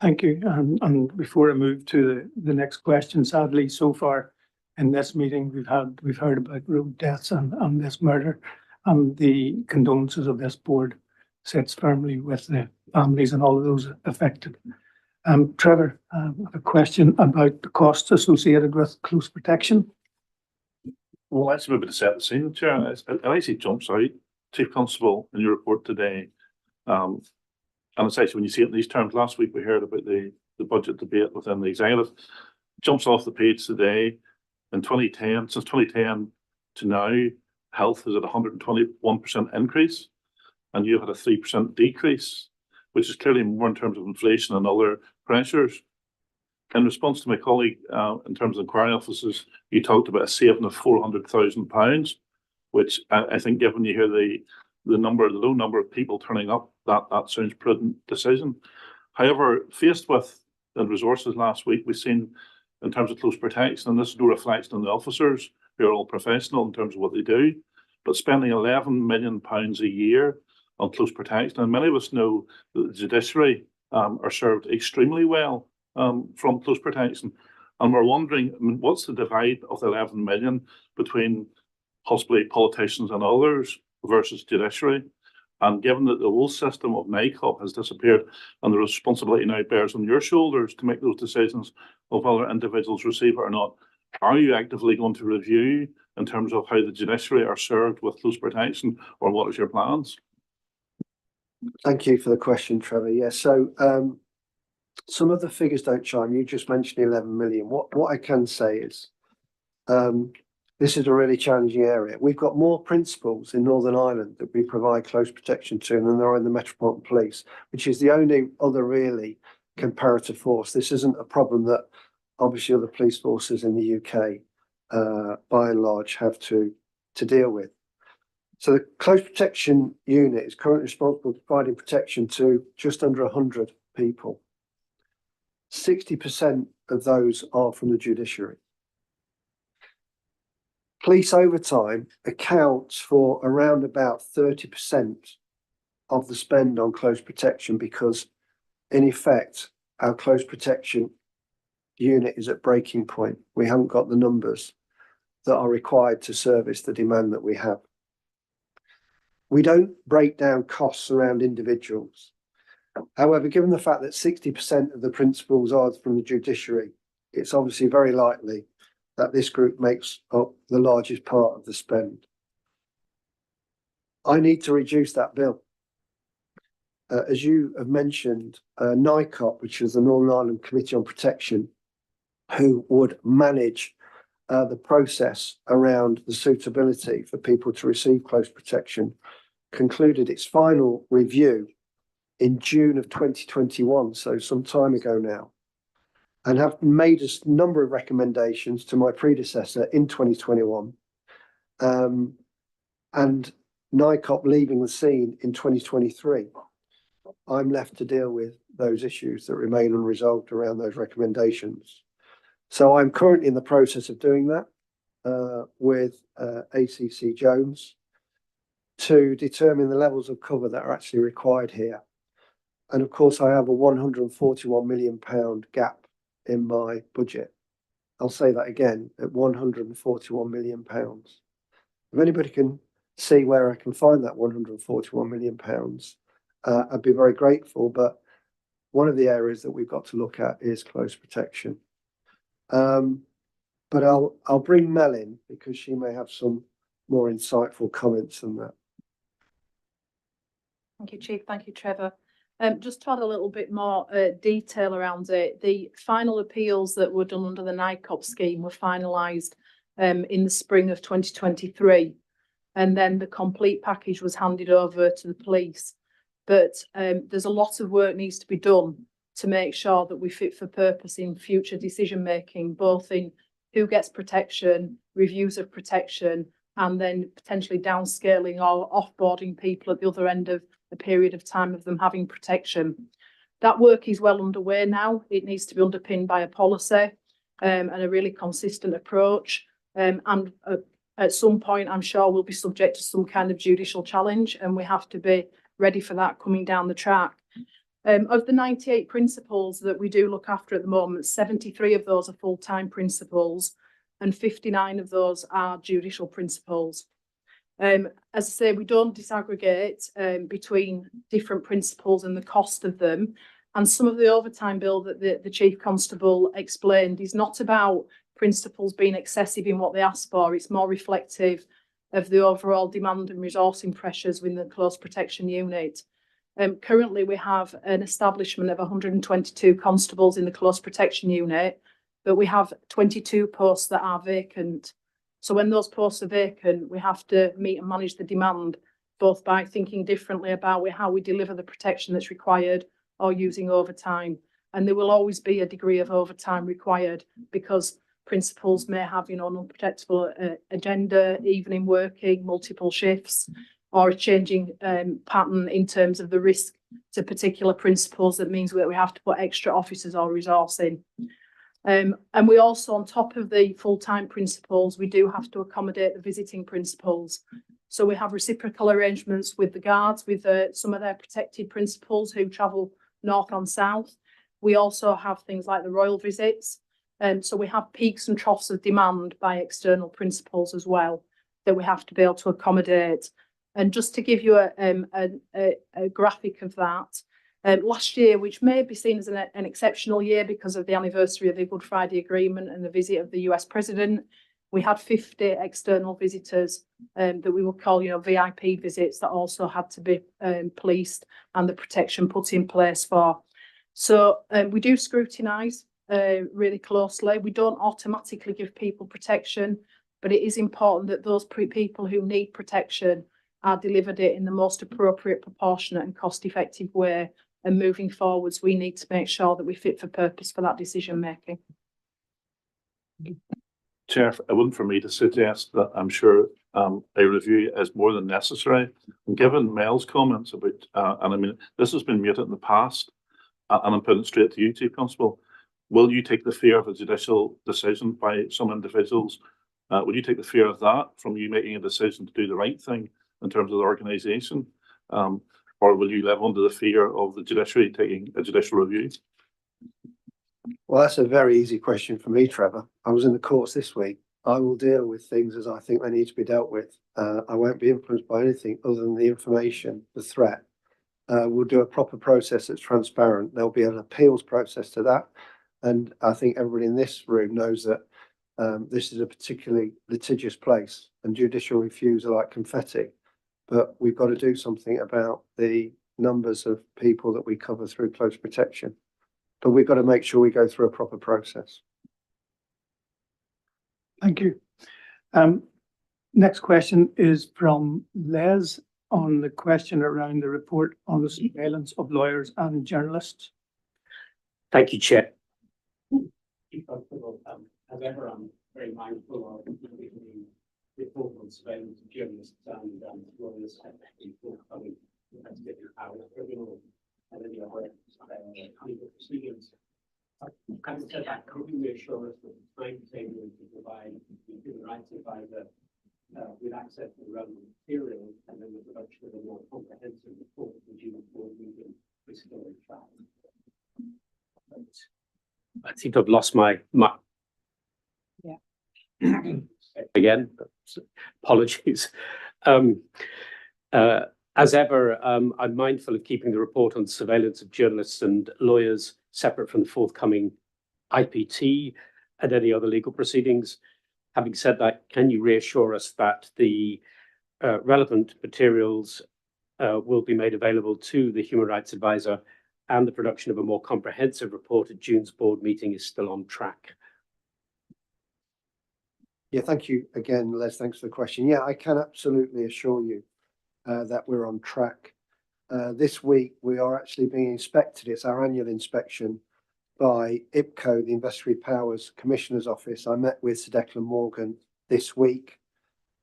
Thank you. And before I move to the next question, sadly, so far in this meeting, we've heard about road deaths and this murder, and the condolences of this board sits firmly with the families and all of those affected. Trevor, I have a question about the costs associated with close protection. Well, that's maybe to set the scene, Chair. It actually jumps out, Chief Constable, in your report today. And it's actually, when you see it in these terms, last week we heard about the budget debate within the executive. It jumps off the page today. In 2010, since 2010 to now, health is at 121% increase, and you had a 3% decrease, which is clearly more in terms of inflation and other pressures. In response to my colleague, in terms of inquiry offices, you talked about a saving of £400,000, which I think, given you hear the low number of people turning up, that sounds prudent decision. However, faced with the resources last week, we've seen in terms of close protection, and this is no reflection on the officers who are all professional in terms of what they do, but spending £11 million a year on close protection, and many of us know that the judiciary are served extremely well from close protection, and we're wondering, I mean, what's the divide of the 11 million between possibly politicians and others versus judiciary? And given that the whole system of NICOP has disappeared and the responsibility now bears on your shoulders to make those decisions of whether individuals receive it or not, are you actively going to review in terms of how the judiciary are served with close protection, or what is your plans? Thank you for the question, Trevor. Yeah, so some of the figures don't chime. You just mentioned 11 million. What I can say is this is a really challenging area. We've got more principals in Northern Ireland that we provide close protection to than there are in the Metropolitan Police, which is the only other really comparative force. This isn't a problem that obviously other police forces in the UK by and large have to deal with. So the close protection unit is currently responsible for providing protection to just under 100 people. 60% of those are from the judiciary. Police overtime accounts for around about 30% of the spend on close protection, because in effect, our close protection unit is at breaking point. We haven't got the numbers that are required to service the demand that we have. We don't break down costs around individuals. However, given the fact that 60% of the principals are from the judiciary, it's obviously very likely that this group makes up the largest part of the spend. I need to reduce that bill. As you have mentioned, NICOP, which is the Northern Ireland Committee on Protection, who would manage the process around the suitability for people to receive close protection, concluded its final review in June of 2021, so some time ago now, and have made a number of recommendations to my predecessor in 2021, and NICOP leaving the scene in 2023. I'm left to deal with those issues that remain unresolved around those recommendations. So I'm currently in the process of doing that with ACC Jones to determine the levels of cover that are actually required here. And of course, I have a £141 million gap in my budget. I'll say that again, at £141 million. If anybody can see where I can find that £141 million, I'd be very grateful. But one of the areas that we've got to look at is close protection. But I'll bring Mel in because she may have some more insightful comments than that. Thank you, Chief. Thank you, Trevor. Just to add a little bit more detail around it, the final appeals that were done under the NICOP scheme were finalised in the spring of 2023, and then the complete package was handed over to the police. But there's a lot of work needs to be done to make sure that we fit for purpose in future decision making, both in who gets protection, reviews of protection, and then potentially downscaling or offboarding people at the other end of a period of time of them having protection. That work is well underway now. It needs to be underpinned by a policy and a really consistent approach. And at some point, I'm sure we'll be subject to some kind of judicial challenge, and we have to be ready for that coming down the track. Of the 98 principals that we do look after at the moment, 73 of those are full-time principals and 59 of those are judicial principals. As I say, we don't disaggregate between different principals and the cost of them. And some of the overtime bill that the Chief Constable explained is not about principals being excessive in what they ask for. It's more reflective of the overall demand and resourcing pressures within the close protection unit. Currently, we have an establishment of 122 constables in the close protection unit, but we have 22 posts that are vacant. So when those posts are vacant, we have to meet and manage the demand, both by thinking differently about how we deliver the protection that's required or using overtime. And there will always be a degree of overtime required because principals may have, an unprotectable agenda, evening working, multiple shifts, or a changing pattern in terms of the risk to particular principals. That means that we have to put extra officers or resource in. And we also, on top of the full-time principals, we do have to accommodate the visiting principals. So we have reciprocal arrangements with the guards, with some of their protected principals who travel north and south. We also have things like the royal visits. So we have peaks and troughs of demand by external principals as well that we have to be able to accommodate. And just to give you a graphic of that, last year, which may be seen as an exceptional year because of the anniversary of the Good Friday Agreement and the visit of the US President, we had 50 external visitors that we would call, VIP visits that also had to be policed and the protection put in place for. So we do scrutinise really closely. We don't automatically give people protection, but it is important that those people who need protection are delivered it in the most appropriate, proportionate and cost-effective way. And moving forwards, we need to make sure that we fit for purpose for that decision making. Chair, it wouldn't for me to suggest that I'm sure a review is more than necessary. And given Mel's comments about, and I mean, this has been muted in the past, and I'm putting it straight to you, Chief Constable. Will you take the fear of a judicial decision by some individuals? Will you take the fear of that from you making a decision to do the right thing in terms of the organisation? Or will you live under the fear of the judiciary taking a judicial review? Well, that's a very easy question for me, Trevor. I was in the courts this week. I will deal with things as I think they need to be dealt with. I won't be influenced by anything other than the information, the threat. We'll do a proper process that's transparent. There'll be an appeals process to that. And I think everybody in this room knows that this is a particularly litigious place and judicial reviews are like confetti. But we've got to do something about the numbers of people that we cover through close protection. But we've got to make sure we go through a proper process. Thank you. Next question is from Les on the question around the report on the surveillance of lawyers and journalists. Thank you, Chair. As ever, I'm very mindful of the report on surveillance of journalists and lawyers and people coming investigating power, criminal and any other legal proceedings. Having said that, could you reassure us that the timetable to provide the human rights advisor with access to the relevant materials and then the production of a more comprehensive report for the June board meeting is still in track? I think I've lost my. Yeah. Again, apologies. As ever, I'm mindful of keeping the report on surveillance of journalists and lawyers separate from the forthcoming IPT and any other legal proceedings. Having said that, can you reassure us that the relevant materials will be made available to the Human Rights Advisor and the production of a more comprehensive report at June's board meeting is still on track? Yeah, thank you again, Les. Thanks for the question. Yeah, I can absolutely assure you that we're on track. This week, we are actually being inspected. It's our annual inspection by IPCO, the Investigatory Powers Commissioner's Office. I met with Sir Declan Morgan this week.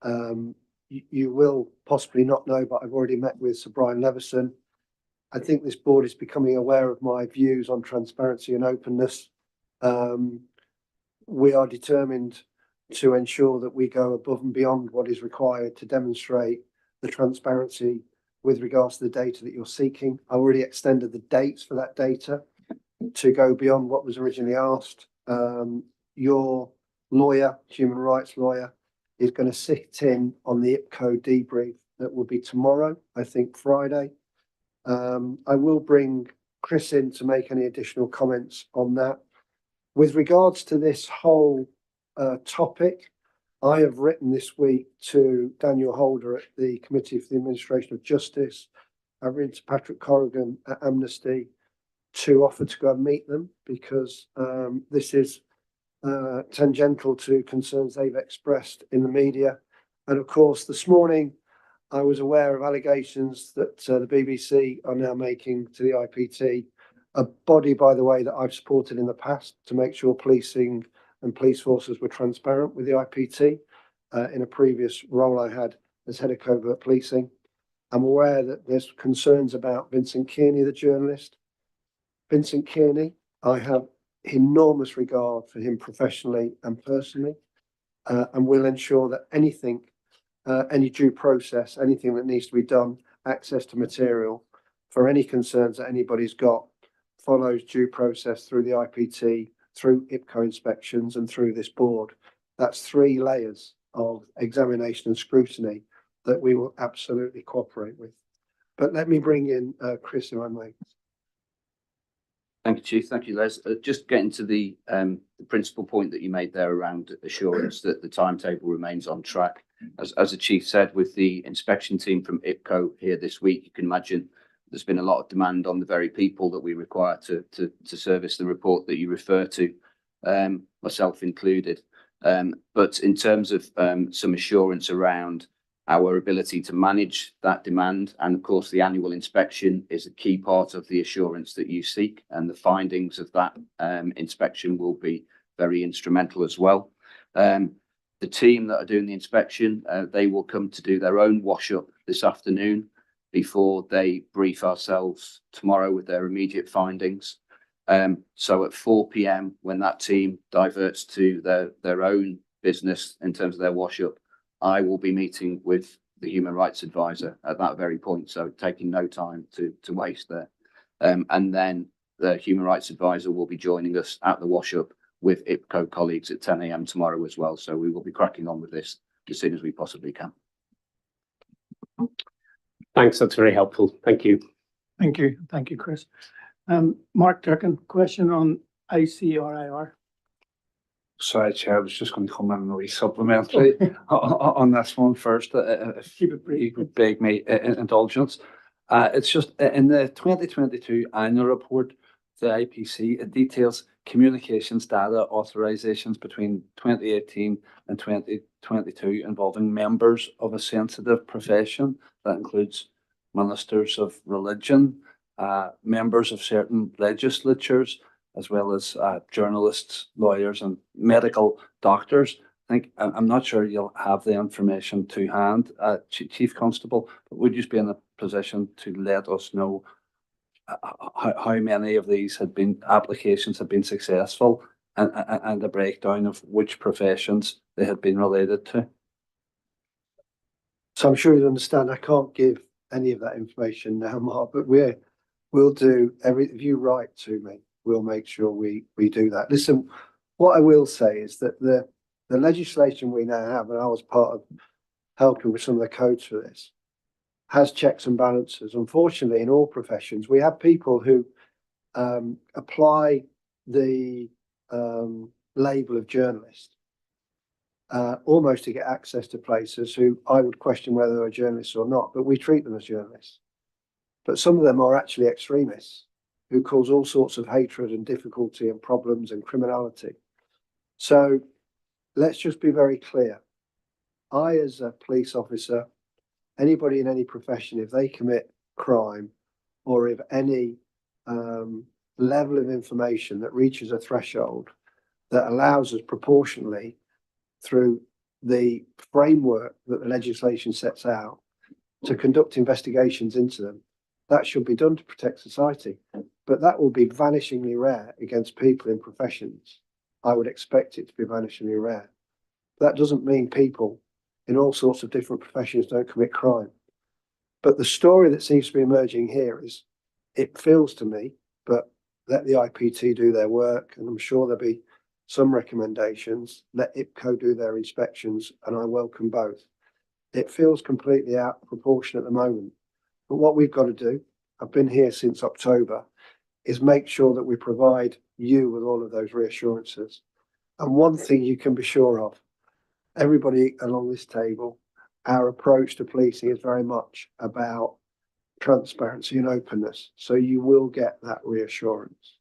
You will possibly not know, but I've already met with Sir Brian Leveson. I think this board is becoming aware of my views on transparency and openness. We are determined to ensure that we go above and beyond what is required to demonstrate the transparency with regards to the data that you're seeking. I already extended the dates for that data to go beyond what was originally asked. Your lawyer, human rights lawyer, is going to sit in on the IPCO debrief that will be tomorrow, I think Friday. I will bring Chris in to make any additional comments on that. With regards to this whole topic, I have written this week to Daniel Holder at the Committee for the Administration of Justice. I've written to Patrick Corrigan at Amnesty to offer to go and meet them because this is tangential to concerns they've expressed in the media. And of course, this morning, I was aware of allegations that the BBC are now making to the IPT, a body, by the way, that I've supported in the past to make sure policing and police forces were transparent with the IPT in a previous role I had as head of covert policing. I'm aware that there's concerns about Vincent Kearney, the journalist. Vincent Kearney, I have enormous regard for him professionally and personally, and will ensure that anything, any due process, anything that needs to be done, access to material for any concerns that anybody's got, follows due process through the IPT, through IPCO inspections and through this board. That's 3 layers of examination and scrutiny that we will absolutely cooperate with. But let me bring in Chris, if I may. Thank you, Chief. Thank you, Les. Just getting to the principal point that you made there around assurance that the timetable remains on track. As the Chief said, with the inspection team from IPCO here this week, you can imagine there's been a lot of demand on the very people that we require to service the report that you refer to, myself included. But in terms of some assurance around our ability to manage that demand, and of course the annual inspection is a key part of the assurance that you seek, and the findings of that inspection will be very instrumental as well. The team that are doing the inspection, they will come to do their own wash up this afternoon before they brief ourselves tomorrow with their immediate findings. So at 4 p.m, when that team diverts to their own business in terms of their wash up, I will be meeting with the Human Rights Advisor at that very point, so taking no time to waste there. And then the Human Rights Advisor will be joining us at the wash up with IPCO colleagues at 10 a.m. tomorrow as well. So we will be cracking on with this as soon as we possibly can. Thanks, that's very helpful. Thank you. Thank you. Thank you, Chris. Mark Durkan, question on ICRIR. Sorry, Chair, I was just going to come in and wee supplementary on this one first. If you could beg me indulgence. It's just in the 2022 annual report, the IPC, it details communications data authorizations between 2018 and 2022 involving members of a sensitive profession. That includes ministers of religion, members of certain legislatures, as well as journalists, lawyers, and medical doctors. I'm not sure you'll have the information to hand, Chief Constable, but would you be in a position to let us know how many of these applications had been successful, and a breakdown of which professions they had been related to? So I'm sure you'll understand, I can't give any of that information now, Mark, but we'll do if you write to me, we'll make sure we do that. Listen, what I will say is that the legislation we now have, and I was part of helping with some of the codes for this, has checks and balances. Unfortunately, in all professions, we have people who apply the label of journalist almost to get access to places who I would question whether they're journalists or not, but we treat them as journalists. But some of them are actually extremists who cause all sorts of hatred and difficulty and problems and criminality. So let's just be very clear. I, as a police officer, anybody in any profession, if they commit crime or if any level of information that reaches a threshold that allows us proportionally through the framework that the legislation sets out to conduct investigations into them, that should be done to protect society. But that will be vanishingly rare against people in professions. I would expect it to be vanishingly rare. That doesn't mean people in all sorts of different professions don't commit crime. But the story that seems to be emerging here is, it feels to me, but let the IPT do their work, and I'm sure there'll be some recommendations. Let IPCO do their inspections, and I welcome both. It feels completely out of proportion at the moment. But what we've got to do, I've been here since October, is make sure that we provide you with all of those reassurances. And one thing you can be sure of, everybody along this table, our approach to policing is very much about transparency and openness. So you will get that reassurance.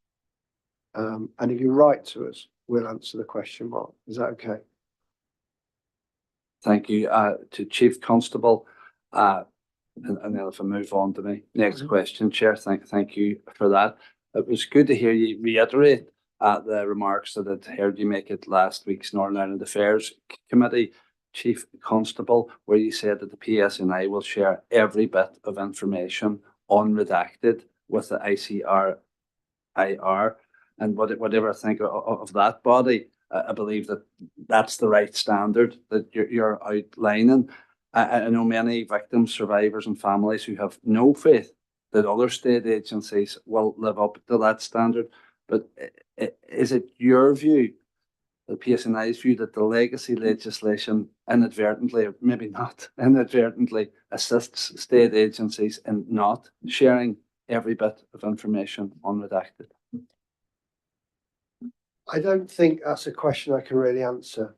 And if you write to us, we'll answer the question, Mark. Is that okay? Thank you. To Chief Constable, and then if I move on to the next question, Chair, thank you for that. It was good to hear you reiterate the remarks that I'd heard you make at last week's Northern Ireland Affairs Committee, Chief Constable, where you said that the PSNI will share every bit of information unredacted with the ICRIR. And whatever I think of that body, I believe that that's the right standard that you're outlining. I know many victims, survivors and families who have no faith that other state agencies will live up to that standard. But is it your view, the PSNI's view, that the legacy legislation inadvertently, or maybe not inadvertently, assists state agencies in not sharing every bit of information unredacted? I don't think that's a question I can really answer.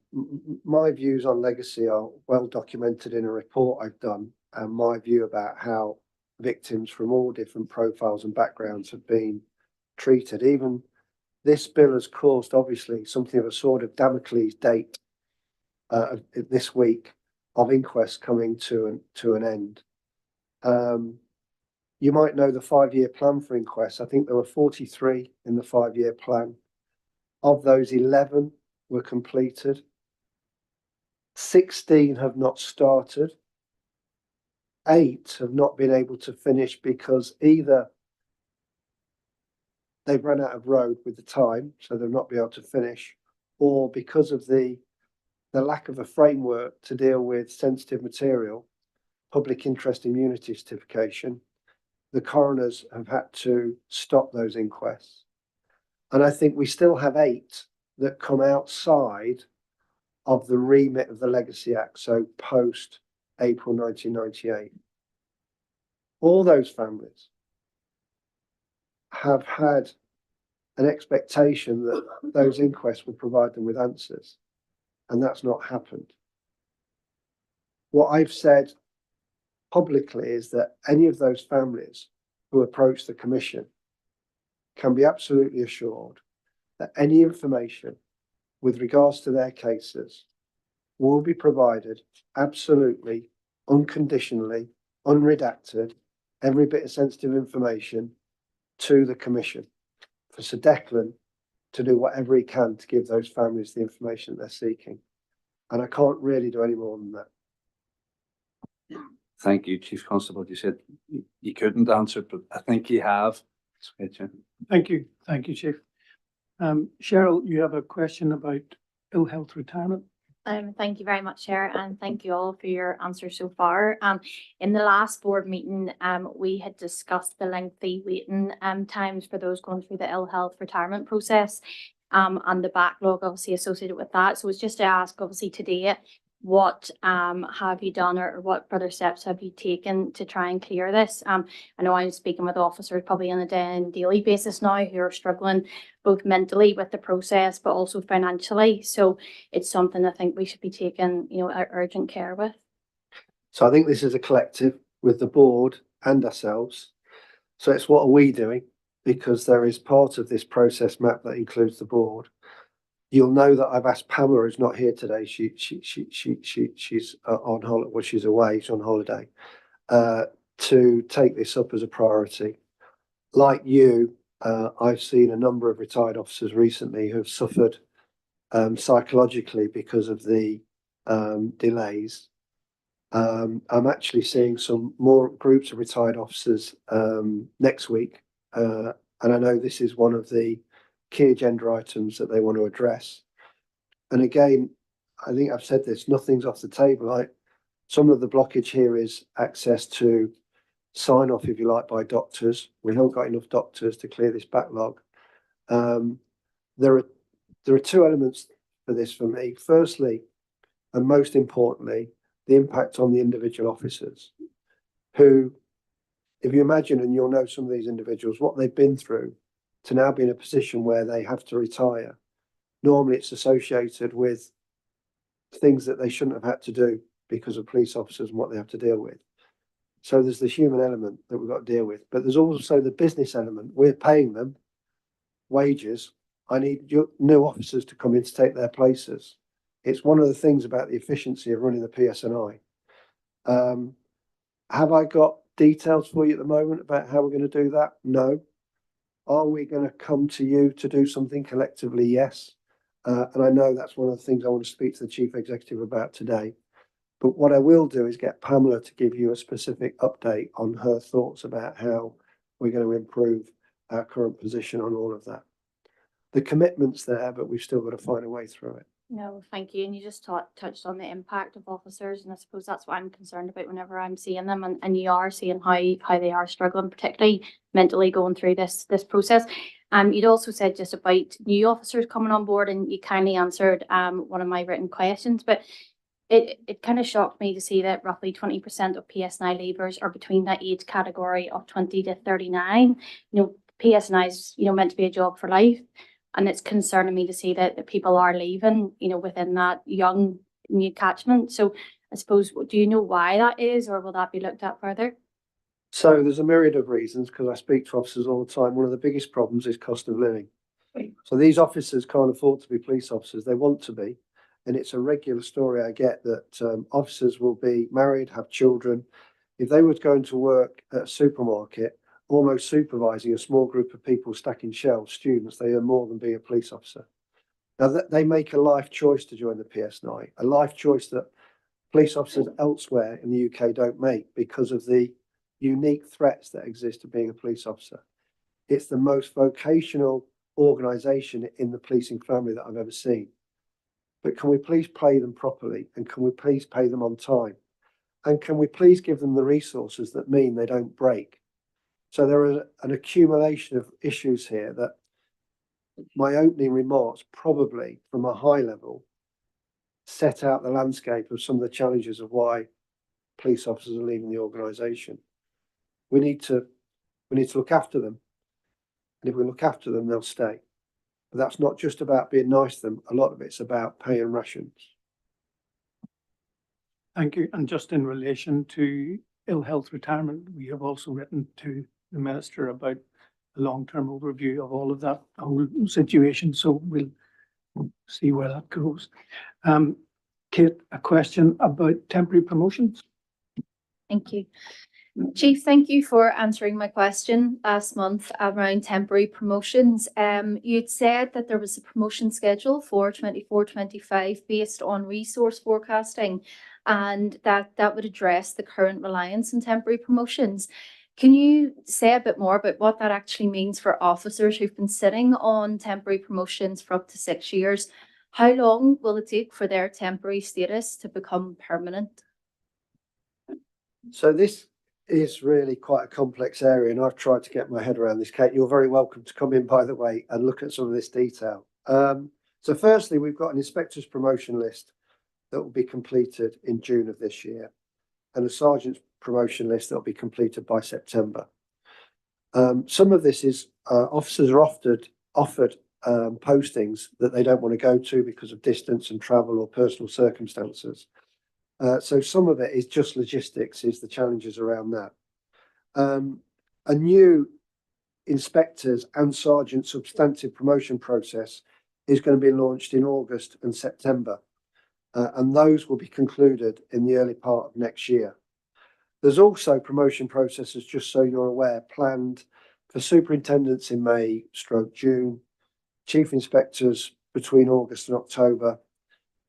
My views on legacy are well documented in a report I've done, and my view about how victims from all different profiles and backgrounds have been treated. Even this bill has caused, obviously, something of a sort of Damocles date this week of inquests coming to an end. You might know the 5-year plan for inquests. I think there were 43 in the 5-year plan. Of those, 11 were completed. 16 have not started. 8 have not been able to finish because either they've run out of road with the time, so they'll not be able to finish, or because of the lack of a framework to deal with sensitive material, public interest immunity certification, the coroners have had to stop those inquests. And I think we still have 8 that come outside of the remit of the Legacy Act, so post April 1998. All those families have had an expectation that those inquests would provide them with answers, and that's not happened. What I've said publicly is that any of those families who approach the Commission can be absolutely assured that any information with regards to their cases will be provided absolutely, unconditionally, unredacted, every bit of sensitive information to the Commission for Sir Declan to do whatever he can to give those families the information they're seeking. And I can't really do any more than that. Thank you, Chief Constable. You said you couldn't answer, but I think you have. Okay, Chair. Thank you, Chief. Cheryl, you have a question about ill health retirement? Thank you very much, Chair, and thank you all for your answers so far. In the last board meeting, we had discussed the lengthy waiting times for those going through the ill health retirement process, and the backlog obviously associated with that. So it's just to ask, obviously today, what have you done, or what further steps have you taken to try and clear this? I know I'm speaking with officers probably on a day and daily basis now who are struggling both mentally with the process, but also financially. So it's something I think we should be taking, urgent care with. So I think this is a collective with the board and ourselves. So it's what are we doing? Because there is part of this process map that includes the board. You'll know that I've asked Pamela, who's not here today. She's on holiday. Well, she's away. She's on holiday. To take this up as a priority. Like you, I've seen a number of retired officers recently who have suffered psychologically because of the delays. I'm actually seeing some more groups of retired officers next week, and I know this is one of the key agenda items that they want to address. And again, I think I've said this, nothing's off the table. Some of the blockage here is access to sign off, if you like, by doctors. We haven't got enough doctors to clear this backlog. There are two elements for this for me. Firstly, and most importantly, the impact on the individual officers who, if you imagine, and you'll know some of these individuals, what they've been through to now be in a position where they have to retire. Normally it's associated with things that they shouldn't have had to do because of police officers and what they have to deal with. So there's the human element that we've got to deal with, but there's also the business element. We're paying them wages. I need new officers to come in to take their places. It's one of the things about the efficiency of running the PSNI. Have I got details for you at the moment about how we're going to do that? No. Are we going to come to you to do something collectively? Yes. And I know that's one of the things I want to speak to the Chief Executive about today. But what I will do is get Pamela to give you a specific update on her thoughts about how we're going to improve our current position on all of that. The commitment's there, but we've still got to find a way through it. No, thank you. And you just touched on the impact of officers, and I suppose that's what I'm concerned about whenever I'm seeing them, and you are seeing how they are struggling, particularly mentally going through this process. You'd also said just about new officers coming on board, and you kindly answered one of my written questions, but it kind of shocked me to see that roughly 20% of PSNI leavers are between that age category of 20 to 39. PSNI is meant to be a job for life. And it's concerning me to see that people are leaving, within that young new catchment. So I suppose, do you know why that is, or will that be looked at further? So there's a myriad of reasons, because I speak to officers all the time. One of the biggest problems is cost of living. So these officers can't afford to be police officers. They want to be. And it's a regular story I get that officers will be married, have children. If they were going to work at a supermarket, almost supervising a small group of people stacking shelves, students, they earn more than being a police officer. Now, they make a life choice to join the PSNI, a life choice that police officers elsewhere in the UK don't make because of the unique threats that exist to being a police officer. It's the most vocational organisation in the policing family that I've ever seen. But can we please pay them properly, and can we please pay them on time? And can we please give them the resources that mean they don't break? So there is an accumulation of issues here that my opening remarks probably from a high level set out the landscape of some of the challenges of why police officers are leaving the organisation. We need to look after them. And if we look after them, they'll stay. But that's not just about being nice to them. A lot of it's about paying rations. Thank you. And just in relation to ill health retirement, we have also written to the Minister about a long-term overview of all of that whole situation. So we'll see where that goes. Kate, a question about temporary promotions. Thank you. Chief, thank you for answering my question last month around temporary promotions. You'd said that there was a promotion schedule for 24-25 based on resource forecasting, and that would address the current reliance on temporary promotions. Can you say a bit more about what that actually means for officers who've been sitting on temporary promotions for up to 6 years? How long will it take for their temporary status to become permanent? So this is really quite a complex area, and I've tried to get my head around this. Kate, you're very welcome to come in, by the way, and look at some of this detail. So firstly, we've got an inspector's promotion list that will be completed in June of this year, and a sergeant's promotion list that will be completed by September. Some of this is officers are offered postings that they don't want to go to because of distance and travel or personal circumstances. So some of it is just logistics, is the challenges around that. A new inspectors and sergeant substantive promotion process is going to be launched in August and September, and those will be concluded in the early part of next year. There's also promotion processes, just so you're aware, planned for superintendents in May/June, chief inspectors between August and October,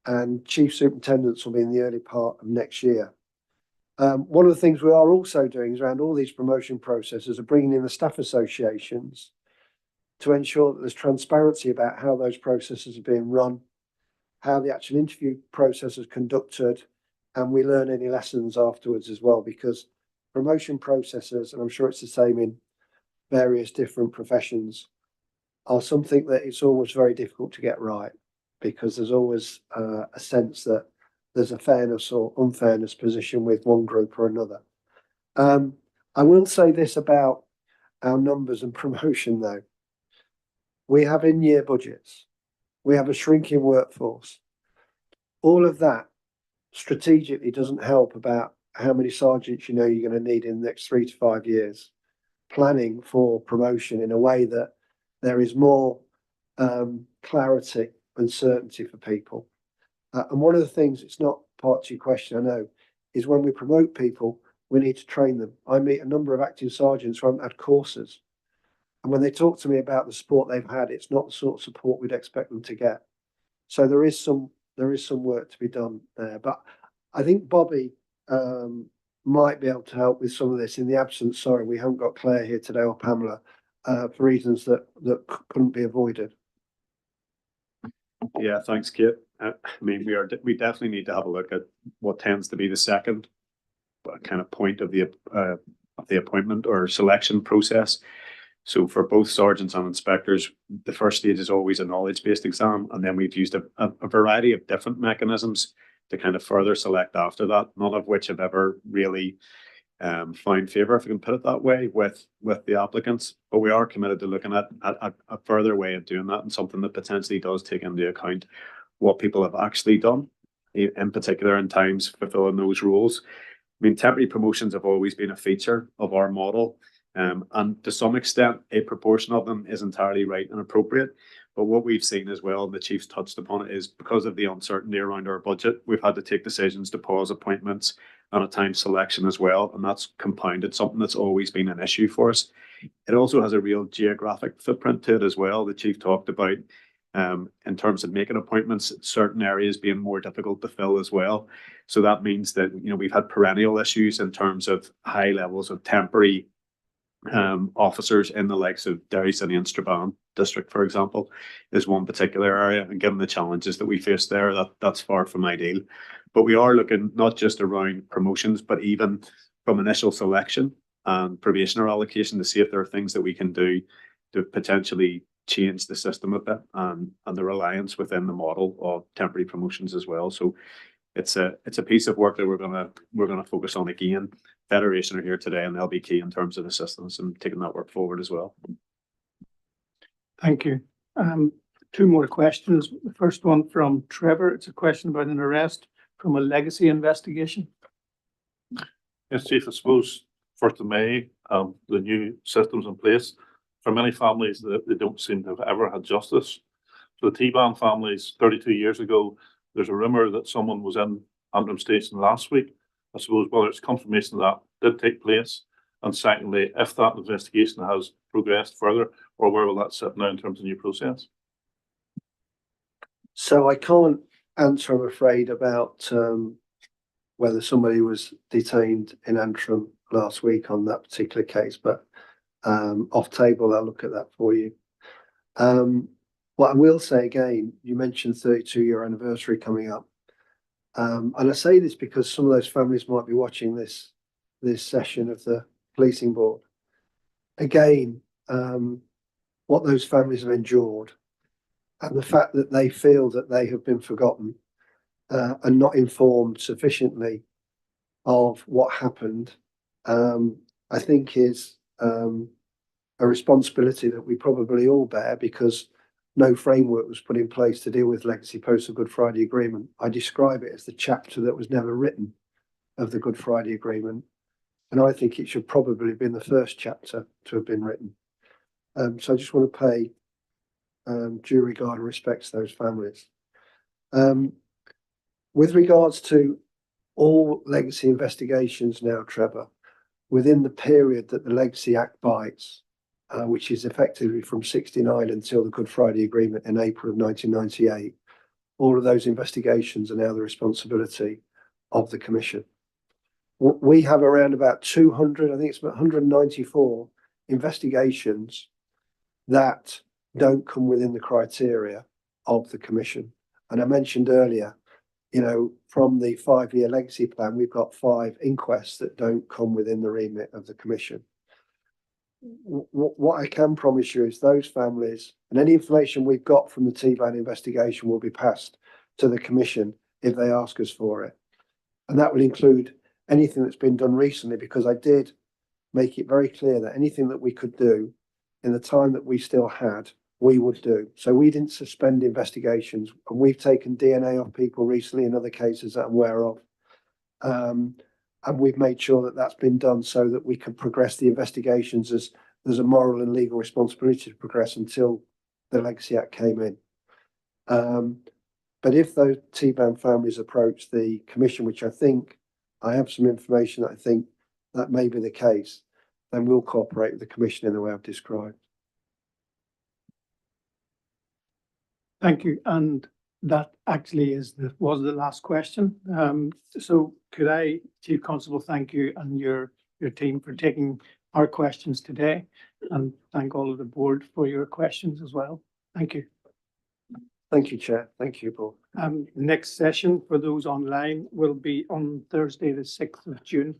and chief superintendents will be in the early part of next year. One of the things we are also doing is around all these promotion processes are bringing in the staff associations to ensure that there's transparency about how those processes are being run, how the actual interview process is conducted, and we learn any lessons afterwards as well, because promotion processes, and I'm sure it's the same in various different professions, are something that it's always very difficult to get right, because there's always a sense that there's a fairness or unfairness position with one group or another. I will say this about our numbers and promotion though. We have in-year budgets. We have a shrinking workforce. All of that strategically doesn't help about how many sergeants you know you're going to need in the next 3 to 5 years. Planning for promotion in a way that there is more clarity and certainty for people. And one of the things, it's not part to your question, I know, is when we promote people, we need to train them. I meet a number of acting sergeants who haven't had courses. And when they talk to me about the support they've had, it's not the sort of support we'd expect them to get. So there is some work to be done there. But I think Bobby might be able to help with some of this in the absence. Sorry, we haven't got Claire here today or Pamela for reasons that couldn't be avoided. Yeah, thanks, Kate. I mean, we definitely need to have a look at what tends to be the second kind of point of the appointment or selection process. So for both sergeants and inspectors, the first stage is always a knowledge-based exam, and then we've used a variety of different mechanisms to kind of further select after that, none of which have ever really found favour, if I can put it that way, with the applicants. But we are committed to looking at a further way of doing that, and something that potentially does take into account what people have actually done, in particular in times fulfilling those roles. I mean, temporary promotions have always been a feature of our model. And to some extent, a proportion of them is entirely right and appropriate. But what we've seen as well, and the Chief's touched upon it, is because of the uncertainty around our budget, we've had to take decisions to pause appointments and at times selection as well. And that's compounded something that's always been an issue for us. It also has a real geographic footprint to it as well. The Chief talked about in terms of making appointments, certain areas being more difficult to fill as well. So that means that, you know, we've had perennial issues in terms of high levels of temporary officers in the likes of Derry City and Strabane district, for example, is one particular area. And given the challenges that we face there, that's far from ideal. But we are looking not just around promotions, but even from initial selection and probationary allocation to see if there are things that we can do to potentially change the system a bit and the reliance within the model of temporary promotions as well. So it's a piece of work that we're gonna focus on again. Federation are here today, and they'll be key in terms of assistance and taking that work forward as well. Thank you. 2 more questions. The first one from Trevor. It's a question about an arrest from a legacy investigation. Yes, Chief, I suppose 1st of May, the new system's in place. For many families, they don't seem to have ever had justice. For the T-Ban families, 32 years ago, there's a rumour that someone was in Antrim Station last week. I suppose whether it's confirmation that did take place, and secondly, if that investigation has progressed further, or where will that sit now in terms of new process? So I can't answer, I'm afraid, about whether somebody was detained in Antrim last week on that particular case, but off table, I'll look at that for you. What I will say again, you mentioned 32-year anniversary coming up. And I say this because some of those families might be watching this session of the policing board. Again, what those families have endured and the fact that they feel that they have been forgotten and not informed sufficiently of what happened, I think is a responsibility that we probably all bear, because no framework was put in place to deal with legacy post the Good Friday Agreement. I describe it as the chapter that was never written of the Good Friday Agreement, and I think it should probably have been the first chapter to have been written. So I just want to pay due regard and respect to those families. With regards to all legacy investigations now, Trevor, within the period that the Legacy Act bites, which is effectively from 69 until the Good Friday Agreement in April of 1998, all of those investigations are now the responsibility of the Commission. We have around about 200, I think it's about 194 investigations that don't come within the criteria of the Commission. And I mentioned earlier, you know, from the 5-year legacy plan, we've got 5 inquests that don't come within the remit of the Commission. What I can promise you is those families and any information we've got from the T-Ban investigation will be passed to the Commission if they ask us for it. And that will include anything that's been done recently, because I did make it very clear that anything that we could do in the time that we still had, we would do. So we didn't suspend investigations, and we've taken DNA off people recently in other cases that I'm aware of. And we've made sure that that's been done so that we can progress the investigations as there's a moral and legal responsibility to progress until the Legacy Act came in. But if those T-Ban families approach the Commission, which I think I have some information that I think that may be the case, then we'll cooperate with the Commission in the way I've described. Thank you. And that actually was the last question. So could I, Chief Constable, thank you and your team for taking our questions today, and thank all of the board for your questions as well. Thank you. Thank you, Chair. Thank you, Paul. Next session for those online will be on Thursday, the 6th of June.